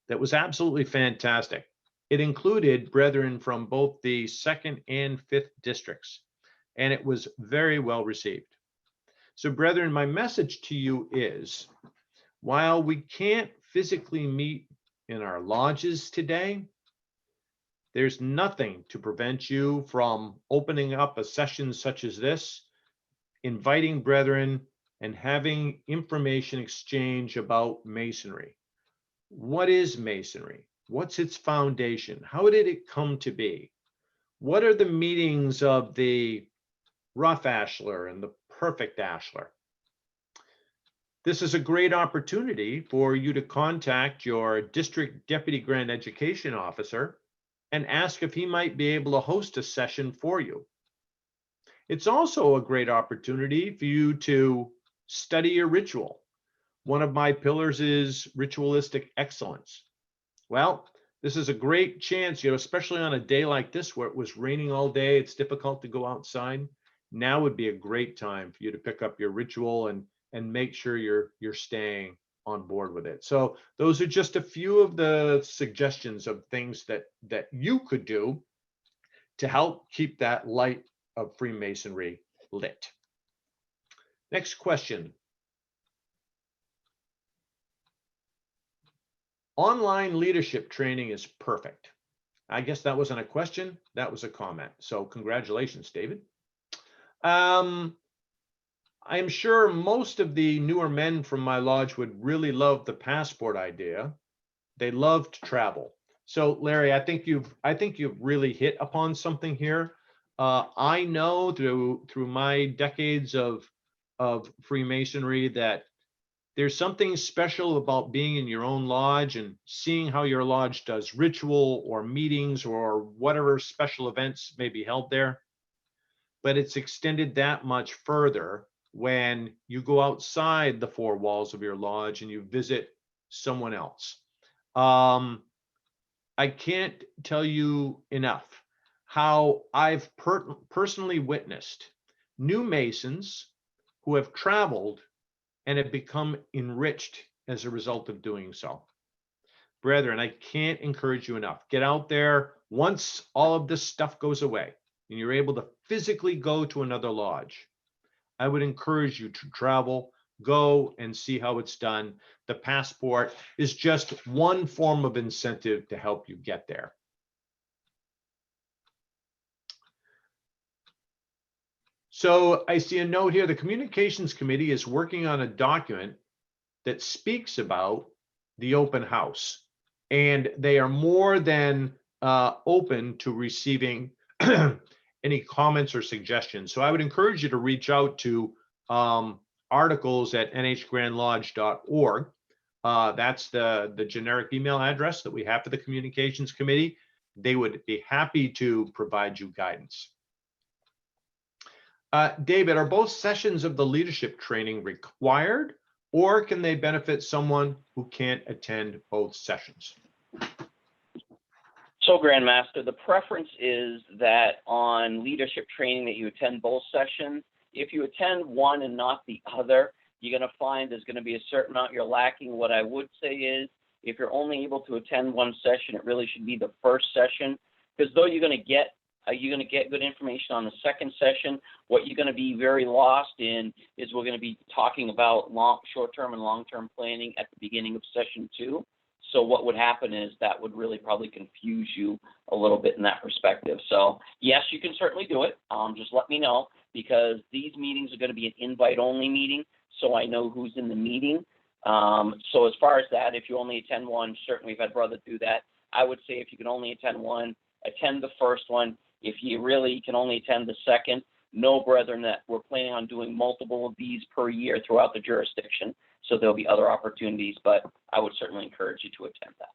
Speaker 1: that was absolutely fantastic. It included brethren from both the 2nd and 5th districts, and it was very well received. So brethren, my message to you is, while we can't physically meet in our lodges today, there's nothing to prevent you from opening up a session such as this, inviting brethren, and having information exchange about Masonry. What is Masonry? What's its foundation? How did it come to be? What are the meanings of the rough ashlar and the perfect ashlar? This is a great opportunity for you to contact your district deputy grand education officer and ask if he might be able to host a session for you. It's also a great opportunity for you to study your ritual. One of my pillars is ritualistic excellence. Well, this is a great chance, especially on a day like this where it was raining all day, it's difficult to go outside. Now would be a great time for you to pick up your ritual and make sure you're staying on board with it. So those are just a few of the suggestions of things that you could do to help keep that light of Freemasonry lit. Next question. Online leadership training is perfect. I guess that wasn't a question, that was a comment. So congratulations, David. I'm sure most of the newer men from my lodge would really love the passport idea. They love to travel. So Larry, I think you've really hit upon something here. I know through my decades of Freemasonry that there's something special about being in your own lodge and seeing how your lodge does ritual or meetings or whatever special events may be held there. But it's extended that much further when you go outside the 4 walls of your lodge and you visit someone else. I can't tell you enough how I've personally witnessed new Masons who have traveled and have become enriched as a result of doing so. Brethren, I can't encourage you enough. Get out there once all of this stuff goes away and you're able to physically go to another lodge. I would encourage you to travel, go and see how it's done. The passport is just one form of incentive to help you get there. So I see a note here. The Communications Committee is working on a document that speaks about the open house, and they are more than open to receiving any comments or suggestions. So I would encourage you to reach out to articles at nhgrandlodge.org. That's the generic email address that we have for the Communications Committee. They would be happy to provide you guidance. David, are both sessions of the leadership training required, or can they benefit someone who can't attend both sessions?
Speaker 3: So, Grandmaster, the preference is that on leadership training that you attend both sessions. If you attend one and not the other, you're going to find there's going to be a certain amount you're lacking. What I would say is, if you're only able to attend one session, it really should be the first session, because though you're going to get good information on the second session, what you're going to be very lost in is we're going to be talking about short-term and long-term planning at the beginning of session 2. So what would happen is that would really probably confuse you a little bit in that perspective. So yes, you can certainly do it. Just let me know, because these meetings are going to be an invite-only meeting, so I know who's in the meeting. So as far as that, if you only attend one, certainly we've had brother do that. I would say if you can only attend one, attend the first one. If you really can only attend the second, know, brethren, that we're planning on doing multiple of these per year throughout the jurisdiction. So there'll be other opportunities, but I would certainly encourage you to attend that.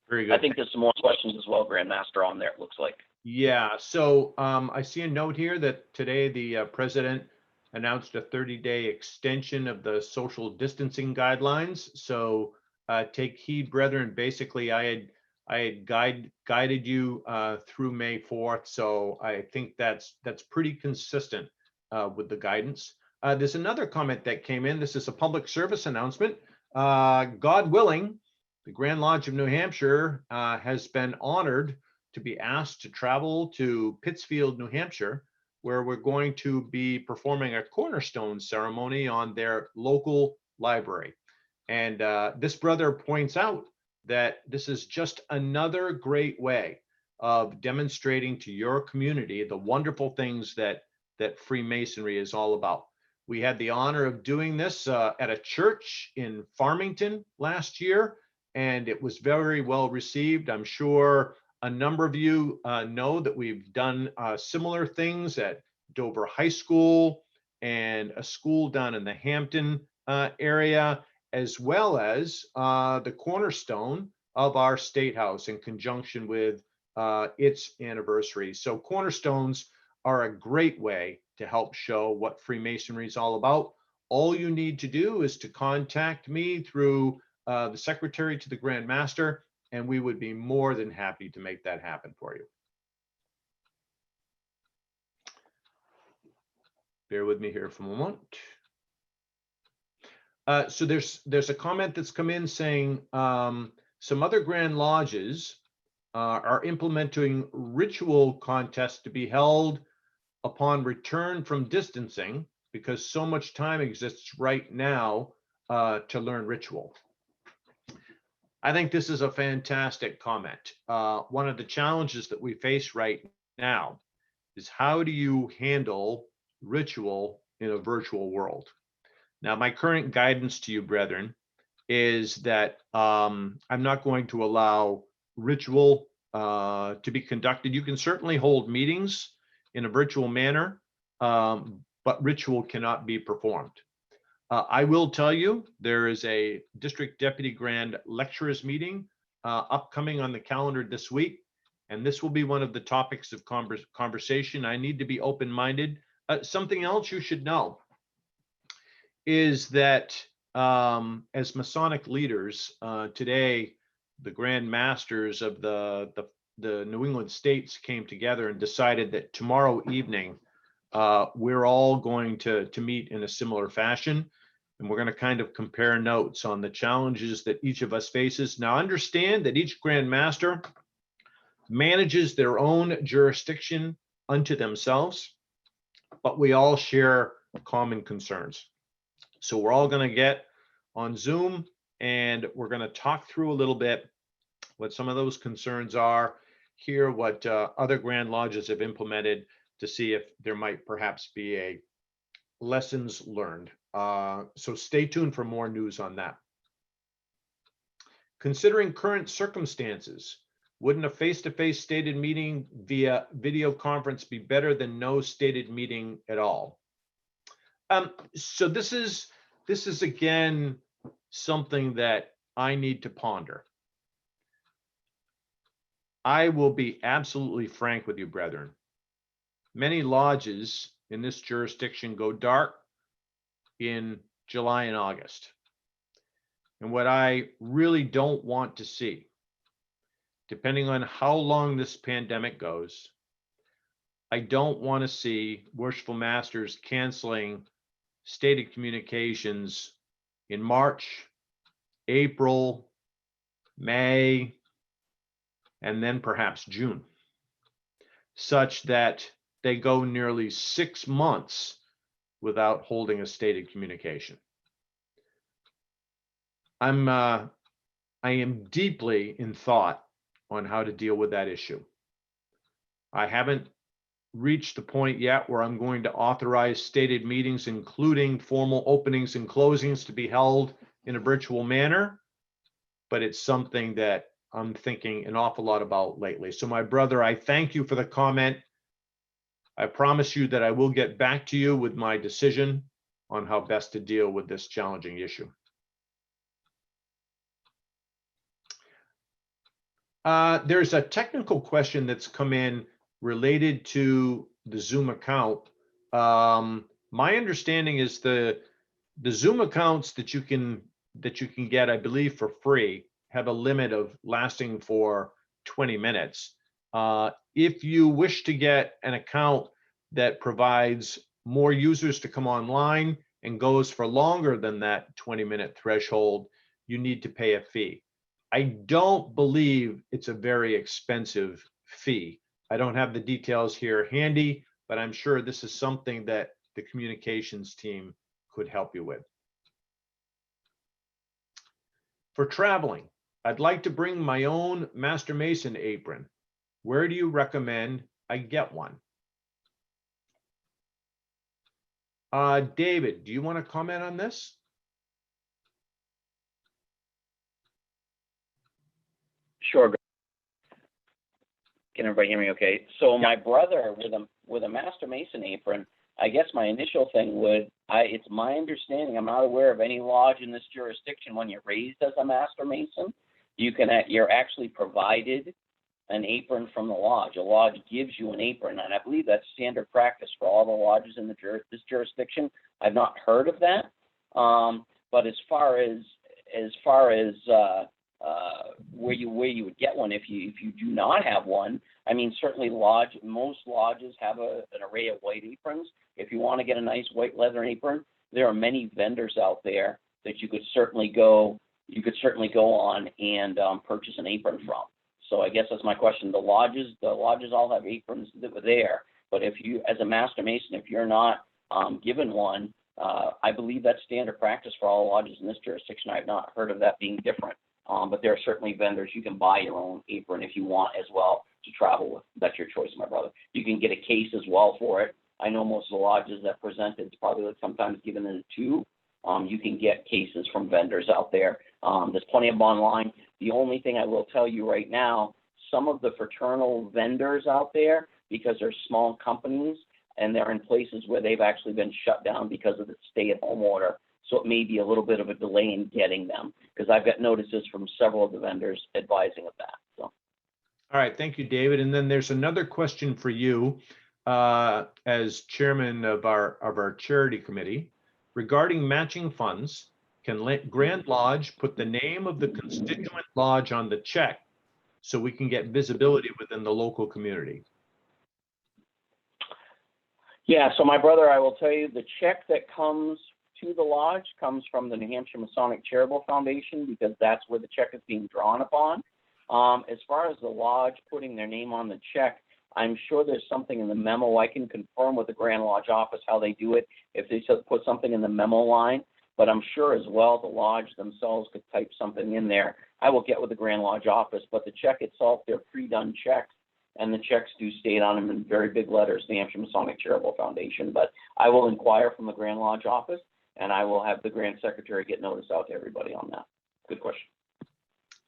Speaker 1: Very good.
Speaker 3: I think there's some more questions as well, Grandmaster, on there, it looks like.
Speaker 1: Yeah, so I see a note here that today the president announced a 30-day extension of the social distancing guidelines. So take heed, brethren. Basically, I had guided you through May 4th. So I think that's pretty consistent with the guidance. There's another comment that came in. This is a public service announcement. God willing, the Grand Lodge of New Hampshire has been honored to be asked to travel to Pittsfield, New Hampshire, where we're going to be performing a cornerstone ceremony on their local library. And this brother points out that this is just another great way of demonstrating to your community the wonderful things that Freemasonry is all about. We had the honor of doing this at a church in Farmington last year, and it was very well received. I'm sure a number of you know that we've done similar things at Dover High School and a school down in the Hampton area, as well as the cornerstone of our State House in conjunction with its anniversary. So cornerstones are a great way to help show what Freemasonry is all about. All you need to do is to contact me through the secretary to the Grand Master, and we would be more than happy to make that happen for you. Bear with me here for a moment. So there's a comment that's come in saying some other Grand Lodges are implementing ritual contests to be held upon return from distancing, because so much time exists right now to learn ritual. I think this is a fantastic comment. One of the challenges that we face right now is, how do you handle ritual in a virtual world? Now, my current guidance to you, brethren, is that I'm not going to allow ritual to be conducted. You can certainly hold meetings in a virtual manner, but ritual cannot be performed. I will tell you, there is a District Deputy Grand Lecturers meeting upcoming on the calendar this week, and this will be one of the topics of conversation. I need to be open-minded. Something else you should know is that as Masonic leaders today, the Grand Masters of the New England states came together and decided that tomorrow evening we're all going to meet in a similar fashion, and we're going to kind of compare notes on the challenges that each of us faces. Now, understand that each Grand Master manages their own jurisdiction unto themselves, but we all share common concerns. So we're all going to get on Zoom, and we're going to talk through a little bit what some of those concerns are, hear what other Grand Lodges have implemented to see if there might perhaps be a lessons learned. So stay tuned for more news on that. Considering current circumstances, wouldn't a face-to-face stated meeting via video conference be better than no stated meeting at all? So this is again something that I need to ponder. I will be absolutely frank with you, brethren. Many lodges in this jurisdiction go dark in July, and August. And what I really don't want to see, depending on how long this pandemic goes, I don't want to see worshipful masters canceling stated communications in March, April, May, and then perhaps June, such that they go nearly 6 months without holding a stated communication. I am deeply in thought on how to deal with that issue. I haven't reached the point yet where I'm going to authorize stated meetings, including formal openings and closings, to be held in a virtual manner, but it's something that I'm thinking an awful lot about lately. So my brother, I thank you for the comment. I promise you that I will get back to you with my decision on how best to deal with this challenging issue. There's a technical question that's come in related to the Zoom account. My understanding is the Zoom accounts that you can get, I believe, for free, have a limit of lasting for 20 minutes. If you wish to get an account that provides more users to come online and goes for longer than that 20-minute threshold, you need to pay a fee. I don't believe it's a very expensive fee. I don't have the details here handy, but I'm sure this is something that the communications team could help you with. For traveling, I'd like to bring my own Master Mason apron. Where do you recommend I get one? David, do you want to comment on this?
Speaker 3: Sure. Can everybody hear me okay? So my brother with a Master Mason apron, I guess my initial thing it's my understanding, I'm not aware of any lodge in this jurisdiction when you're raised as a Master Mason, you're actually provided an apron from the lodge. A lodge gives you an apron, and I believe that's standard practice for all the lodges in this jurisdiction. I've not heard of that, but as far as where you would get one if you do not have one, I mean, certainly most lodges have an array of white aprons. If you want to get a nice white leather apron, there are many vendors out there that you could certainly go on and purchase an apron from. So I guess that's my question. The lodges all have aprons that were there, but if you, as a Master Mason, if you're not given one, I believe that's standard practice for all lodges in this jurisdiction. I've not heard of that being different. But there are certainly vendors. You can buy your own apron if you want as well to travel with. That's your choice, my brother. You can get a case as well for it. I know most of the lodges that present it's probably sometimes given in two. You can get cases from vendors out there. There's plenty of them online. The only thing I will tell you right now, some of the fraternal vendors out there, because they're small companies and they're in places where they've actually been shut down because of the stay-at-home order. So it may be a little bit of a delay in getting them, because I've got notices from several of the vendors advising of that. So.
Speaker 1: All right, thank you, David. And then there's another question for you as chairman of our charity committee regarding matching funds. Can Grand Lodge put the name of the constituent lodge on the check so we can get visibility within the local community?
Speaker 3: Yeah, so my brother, I will tell you, the check that comes to the lodge comes from the New Hampshire Masonic Charitable Foundation, because that's where the check is being drawn upon. As far as the lodge putting their name on the check, I'm sure there's something in the memo. I can confirm with the Grand Lodge office how they do it, if they put something in the memo line, but I'm sure as well the lodge themselves could type something in there. I will get with the Grand Lodge office, but the check itself, they're pre-done checks, and the checks do state on them in very big letters, the Hampshire Masonic Charitable Foundation. But I will inquire from the Grand Lodge office, and I will have the Grand Secretary get notice out to everybody on that. Good question.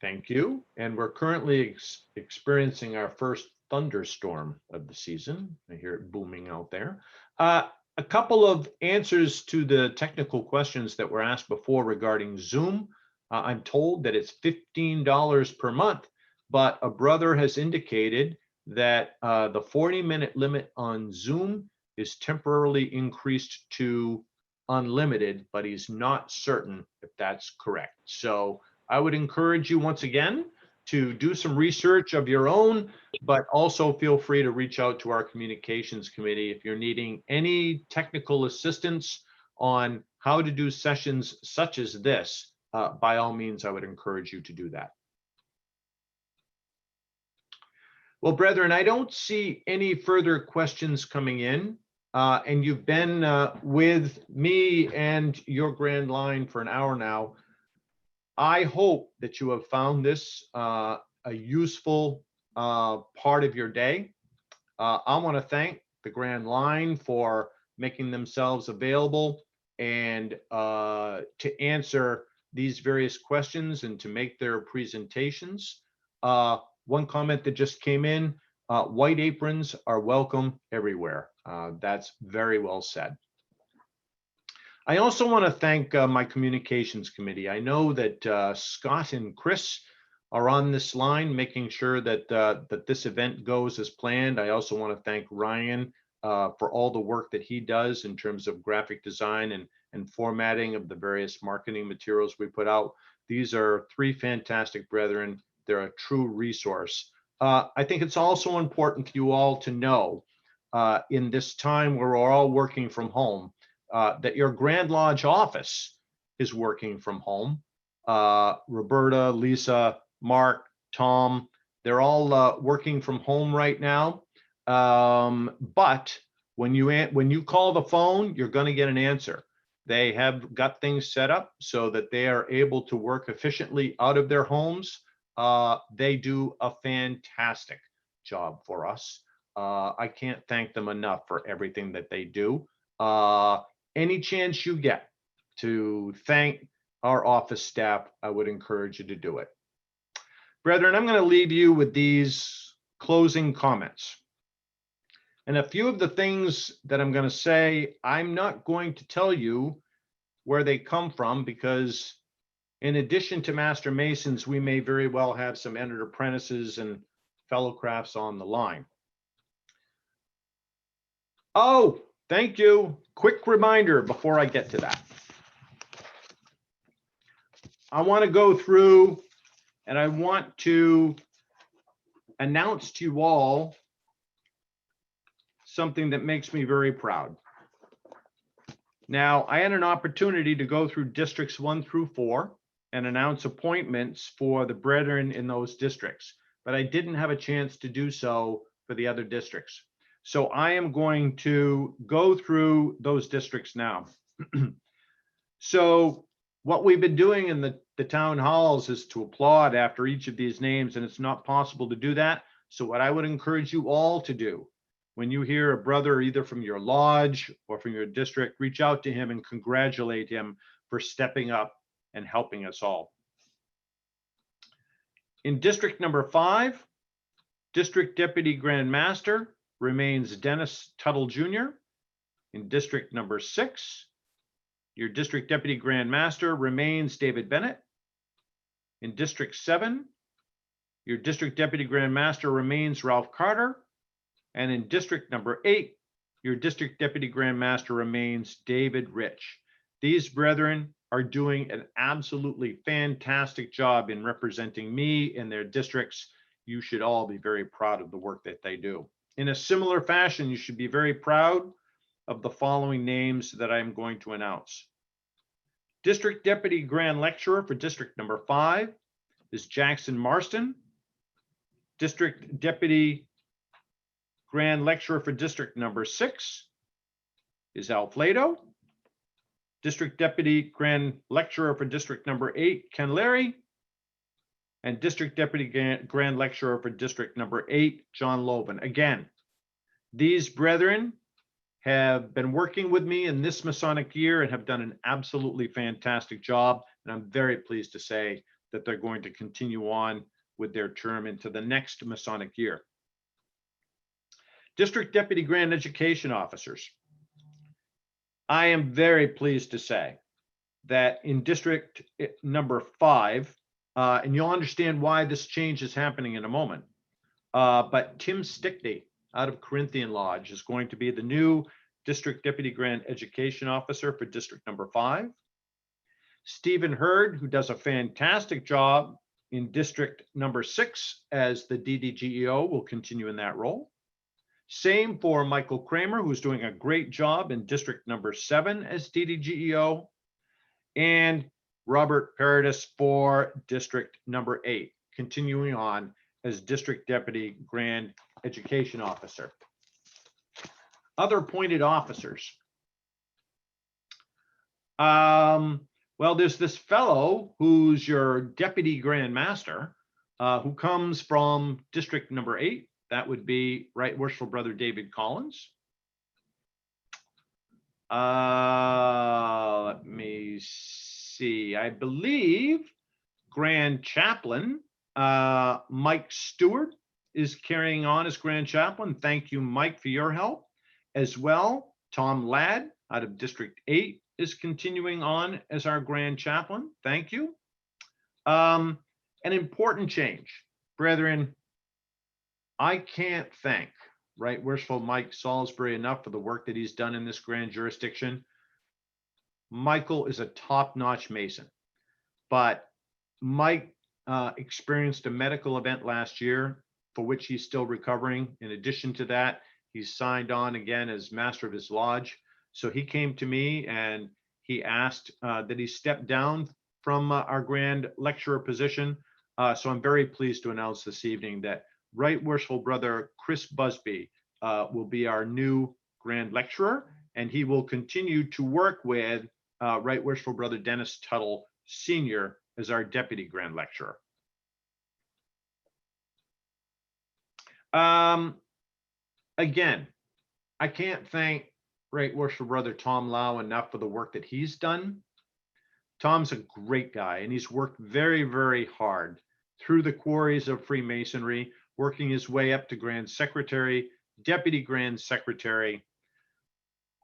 Speaker 1: Thank you. And we're currently experiencing our first thunderstorm of the season. I hear it booming out there. A couple of answers to the technical questions that were asked before regarding Zoom. I'm told that it's $15 per month, but a brother has indicated that the 40-minute limit on Zoom is temporarily increased to unlimited, but he's not certain if that's correct. So I would encourage you once again to do some research of your own, but also feel free to reach out to our communications committee if you're needing any technical assistance on how to do sessions such as this. By all means, I would encourage you to do that. Well, brethren, I don't see any further questions coming in. And you've been with me and your Grand Line for an hour now. I hope that you have found this a useful part of your day. I want to thank the Grand Line for making themselves available and to answer these various questions and to make their presentations. One comment that just came in, white aprons are welcome everywhere. That's very well said. I also want to thank my communications committee. I know that Scott and Chris are on this line, making sure that that this event goes as planned. I also want to thank Ryan for all the work that he does in terms of graphic design and formatting of the various marketing materials we put out. These are three fantastic brethren. They're a true resource. I think it's also important for you all to know in this time where we're all working from home, that your Grand Lodge office is working from home. Roberta, Lisa, Mark, Tom, they're all working from home right now. But when you call the phone, you're going to get an answer. They have got things set up so that they are able to work efficiently out of their homes. They do a fantastic job for us. I can't thank them enough for everything that they do. Any chance you get to thank our office staff, I would encourage you to do it. Brethren, I'm going to leave you with these closing comments. And a few of the things that I'm going to say, I'm not going to tell you where they come from, because in addition to Master Masons, we may very well have some entered apprentices and fellow crafts on the line. Oh, thank you. Quick reminder before I get to that. I want to go through and I want to announce to you all something that makes me very proud. Now, I had an opportunity to go through districts 1 through 4 and announce appointments for the brethren in those districts, but I didn't have a chance to do so for the other districts. So I am going to go through those districts now. So what we've been doing in the town halls is to applaud after each of these names, and it's not possible to do that. So what I would encourage you all to do, when you hear a brother either from your lodge or from your district, reach out to him and congratulate him for stepping up and helping us all. In district number 5, District Deputy Grand Master remains Dennis Tuttle Jr. In district number 6, your District Deputy Grand Master remains David Bennett. In district 7, your District Deputy Grand Master remains Ralph Carter. And in district number 8, your District Deputy Grand Master remains David Rich. These brethren are doing an absolutely fantastic job in representing me in their districts. You should all be very proud of the work that they do. In a similar fashion, you should be very proud of the following names that I'm going to announce. District Deputy Grand Lecturer for District number 5 is Jackson Marston. District Deputy Grand Lecturer for District number 6 is Alfredo. District Deputy Grand Lecturer for District number 8, Ken Larry. And District Deputy Grand Lecturer for District number 8, John Loban. Again, these brethren have been working with me in this Masonic year and have done an absolutely fantastic job. And I'm very pleased to say that they're going to continue on with their term into the next Masonic year. District Deputy Grand Education Officers. I am very pleased to say that in district number 5, and you'll understand why this change is happening in a moment, but Tim Stickney out of Corinthian Lodge is going to be the new District Deputy Grand Education Officer for District number 5. Stephen Hurd, who does a fantastic job in District number 6 as the DDGEO, will continue in that role. Same for Michael Kramer, who's doing a great job in District number 7 as DDGEO. And Robert Paradis for District number 8, continuing on as District Deputy Grand Education Officer. Other appointed officers. Well, there's this fellow who's your Deputy Grand Master, who comes from District number 8. That would be Right Worshipful Brother David Collins. Let me see. I believe Grand Chaplain Mike Stewart is carrying on as Grand Chaplain. Thank you, Mike, for your help. As well, Tom Ladd out of District 8 is continuing on as our Grand Chaplain. Thank you. An important change, brethren. I can't thank Right Worshipful Mike Salisbury enough for the work that he's done in this grand jurisdiction. Michael is a top-notch Mason, but Mike experienced a medical event last year for which he's still recovering. In addition to that, he's signed on again as master of his lodge. So he came to me and he asked that he step down from our grand lecturer position. So I'm very pleased to announce this evening that Right Worshipful Brother Chris Busby will be our new Grand Lecturer, and he will continue to work with Right Worshipful Brother Dennis Tuttle Sr. as our Deputy Grand Lecturer. Again, I can't thank Right Worshipful Brother Tom Lau enough for the work that he's done. Tom's a great guy, and he's worked very, very hard through the quarries of Freemasonry, working his way up to Grand Secretary, Deputy Grand Secretary.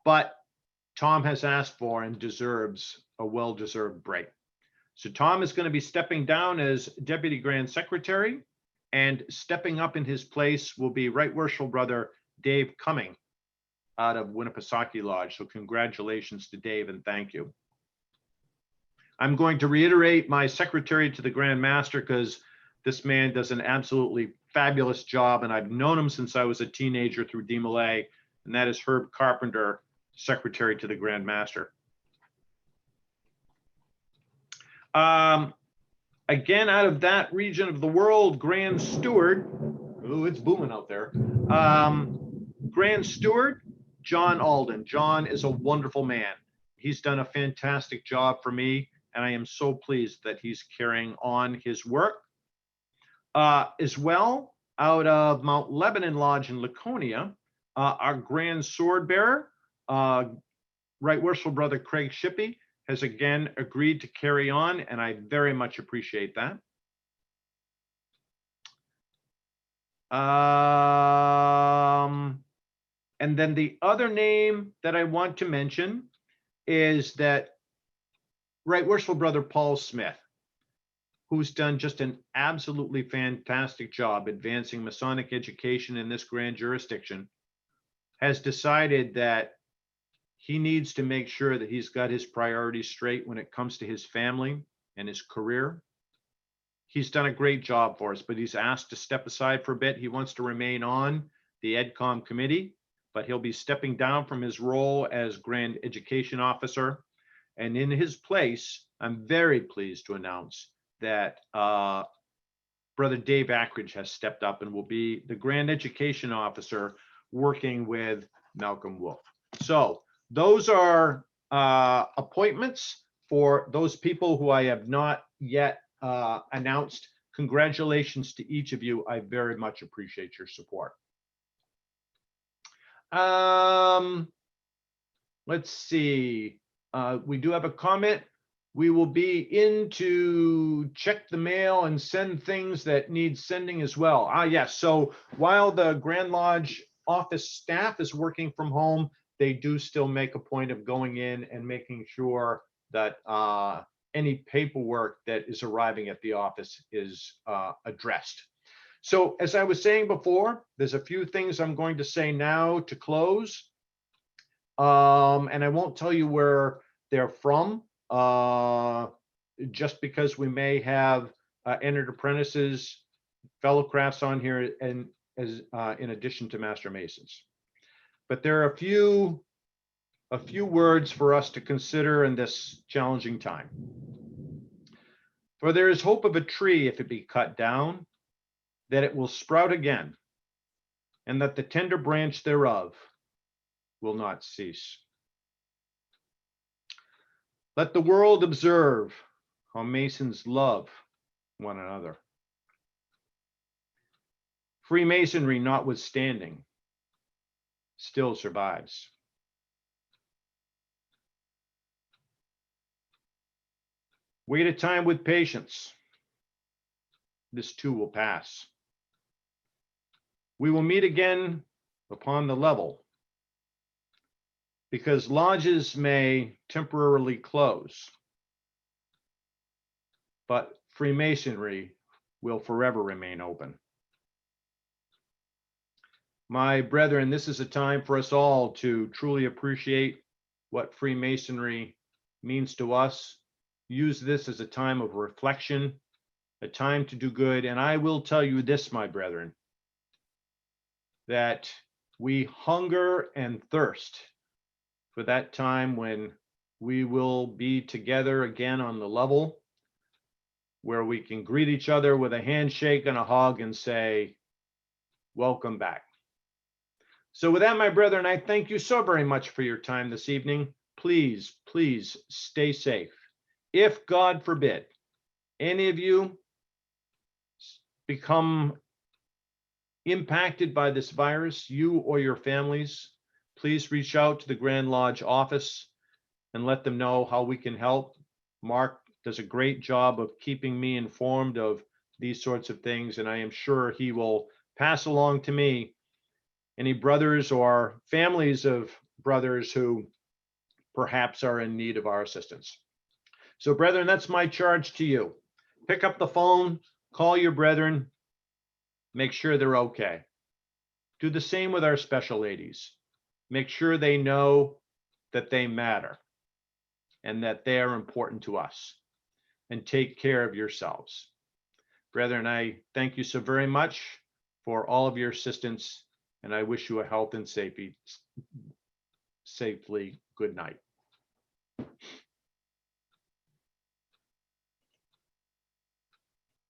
Speaker 1: But Tom has asked for and deserves a well-deserved break. So Tom is going to be stepping down as Deputy Grand Secretary, and stepping up in his place will be Right Worshipful Brother Dave Cumming out of Winnipesaukee Lodge. So congratulations to Dave and thank you. I'm going to reiterate my secretary to the Grand Master because this man does an absolutely fabulous job, and I've known him since I was a teenager through DMLA, and that is Herb Carpenter, secretary to the Grand Master. Again, out of that region of the world, Grand Steward, oh, it's booming out there. Grand Steward, John Alden. John is a wonderful man. He's done a fantastic job for me, and I am so pleased that he's carrying on his work. As well, out of Mount Lebanon Lodge in Laconia, our Grand Sword Bearer, Right Worshipful Brother Craig Shippey, has again agreed to carry on, and I very much appreciate that. And then the other name that I want to mention is that Right Worshipful Brother Paul Smith, who's done just an absolutely fantastic job advancing Masonic education in this grand jurisdiction, has decided that he needs to make sure that he's got his priorities straight when it comes to his family and his career. He's done a great job for us, but he's asked to step aside for a bit. He wants to remain on the EdCom committee, but he'll be stepping down from his role as Grand Education Officer. And in his place, I'm very pleased to announce that Brother Dave Ackridge has stepped up and will be the Grand Education Officer working with Malcolm Wolf. So those are appointments for those people who I have not yet announced. Congratulations to each of you. I very much appreciate your support. Let's see. We do have a comment. We will be in to check the mail and send things that need sending as well. Yes. So while the Grand Lodge office staff is working from home, they do still make a point of going in and making sure that any paperwork that is arriving at the office is addressed. So as I was saying before, there's a few things I'm going to say now to close. and I won't tell you where they're from, just because we may have entered apprentices, fellow crafts on here, and as in addition to Master Masons. But there are a few words for us to consider in this challenging time. For there is hope of a tree if it be cut down, that it will sprout again, and that the tender branch thereof will not cease. Let the world observe how Masons love one another. Freemasonry notwithstanding, still survives. Wait a time with patience. This too will pass. We will meet again upon the level, because lodges may temporarily close, but Freemasonry will forever remain open. My brethren, this is a time for us all to truly appreciate what Freemasonry means to us. Use this as a time of reflection, a time to do good. And I will tell you this, my brethren, that we hunger and thirst for that time when we will be together again on the level, where we can greet each other with a handshake and a hug and say, welcome back. So with that, my brethren, I thank you so very much for your time this evening. Please, please stay safe. If God forbid, any of you become impacted by this virus, you or your families, please reach out to the Grand Lodge office and let them know how we can help. Mark does a great job of keeping me informed of these sorts of things, and I am sure he will pass along to me any brothers or families of brothers who perhaps are in need of our assistance. So, brethren, that's my charge to you. Pick up the phone, call your brethren, make sure they're okay. Do the same with our special ladies. Make sure they know that they matter and that they are important to us. And take care of yourselves. Brethren, I thank you so very much for all of your assistance, and I wish you a health and safely good night.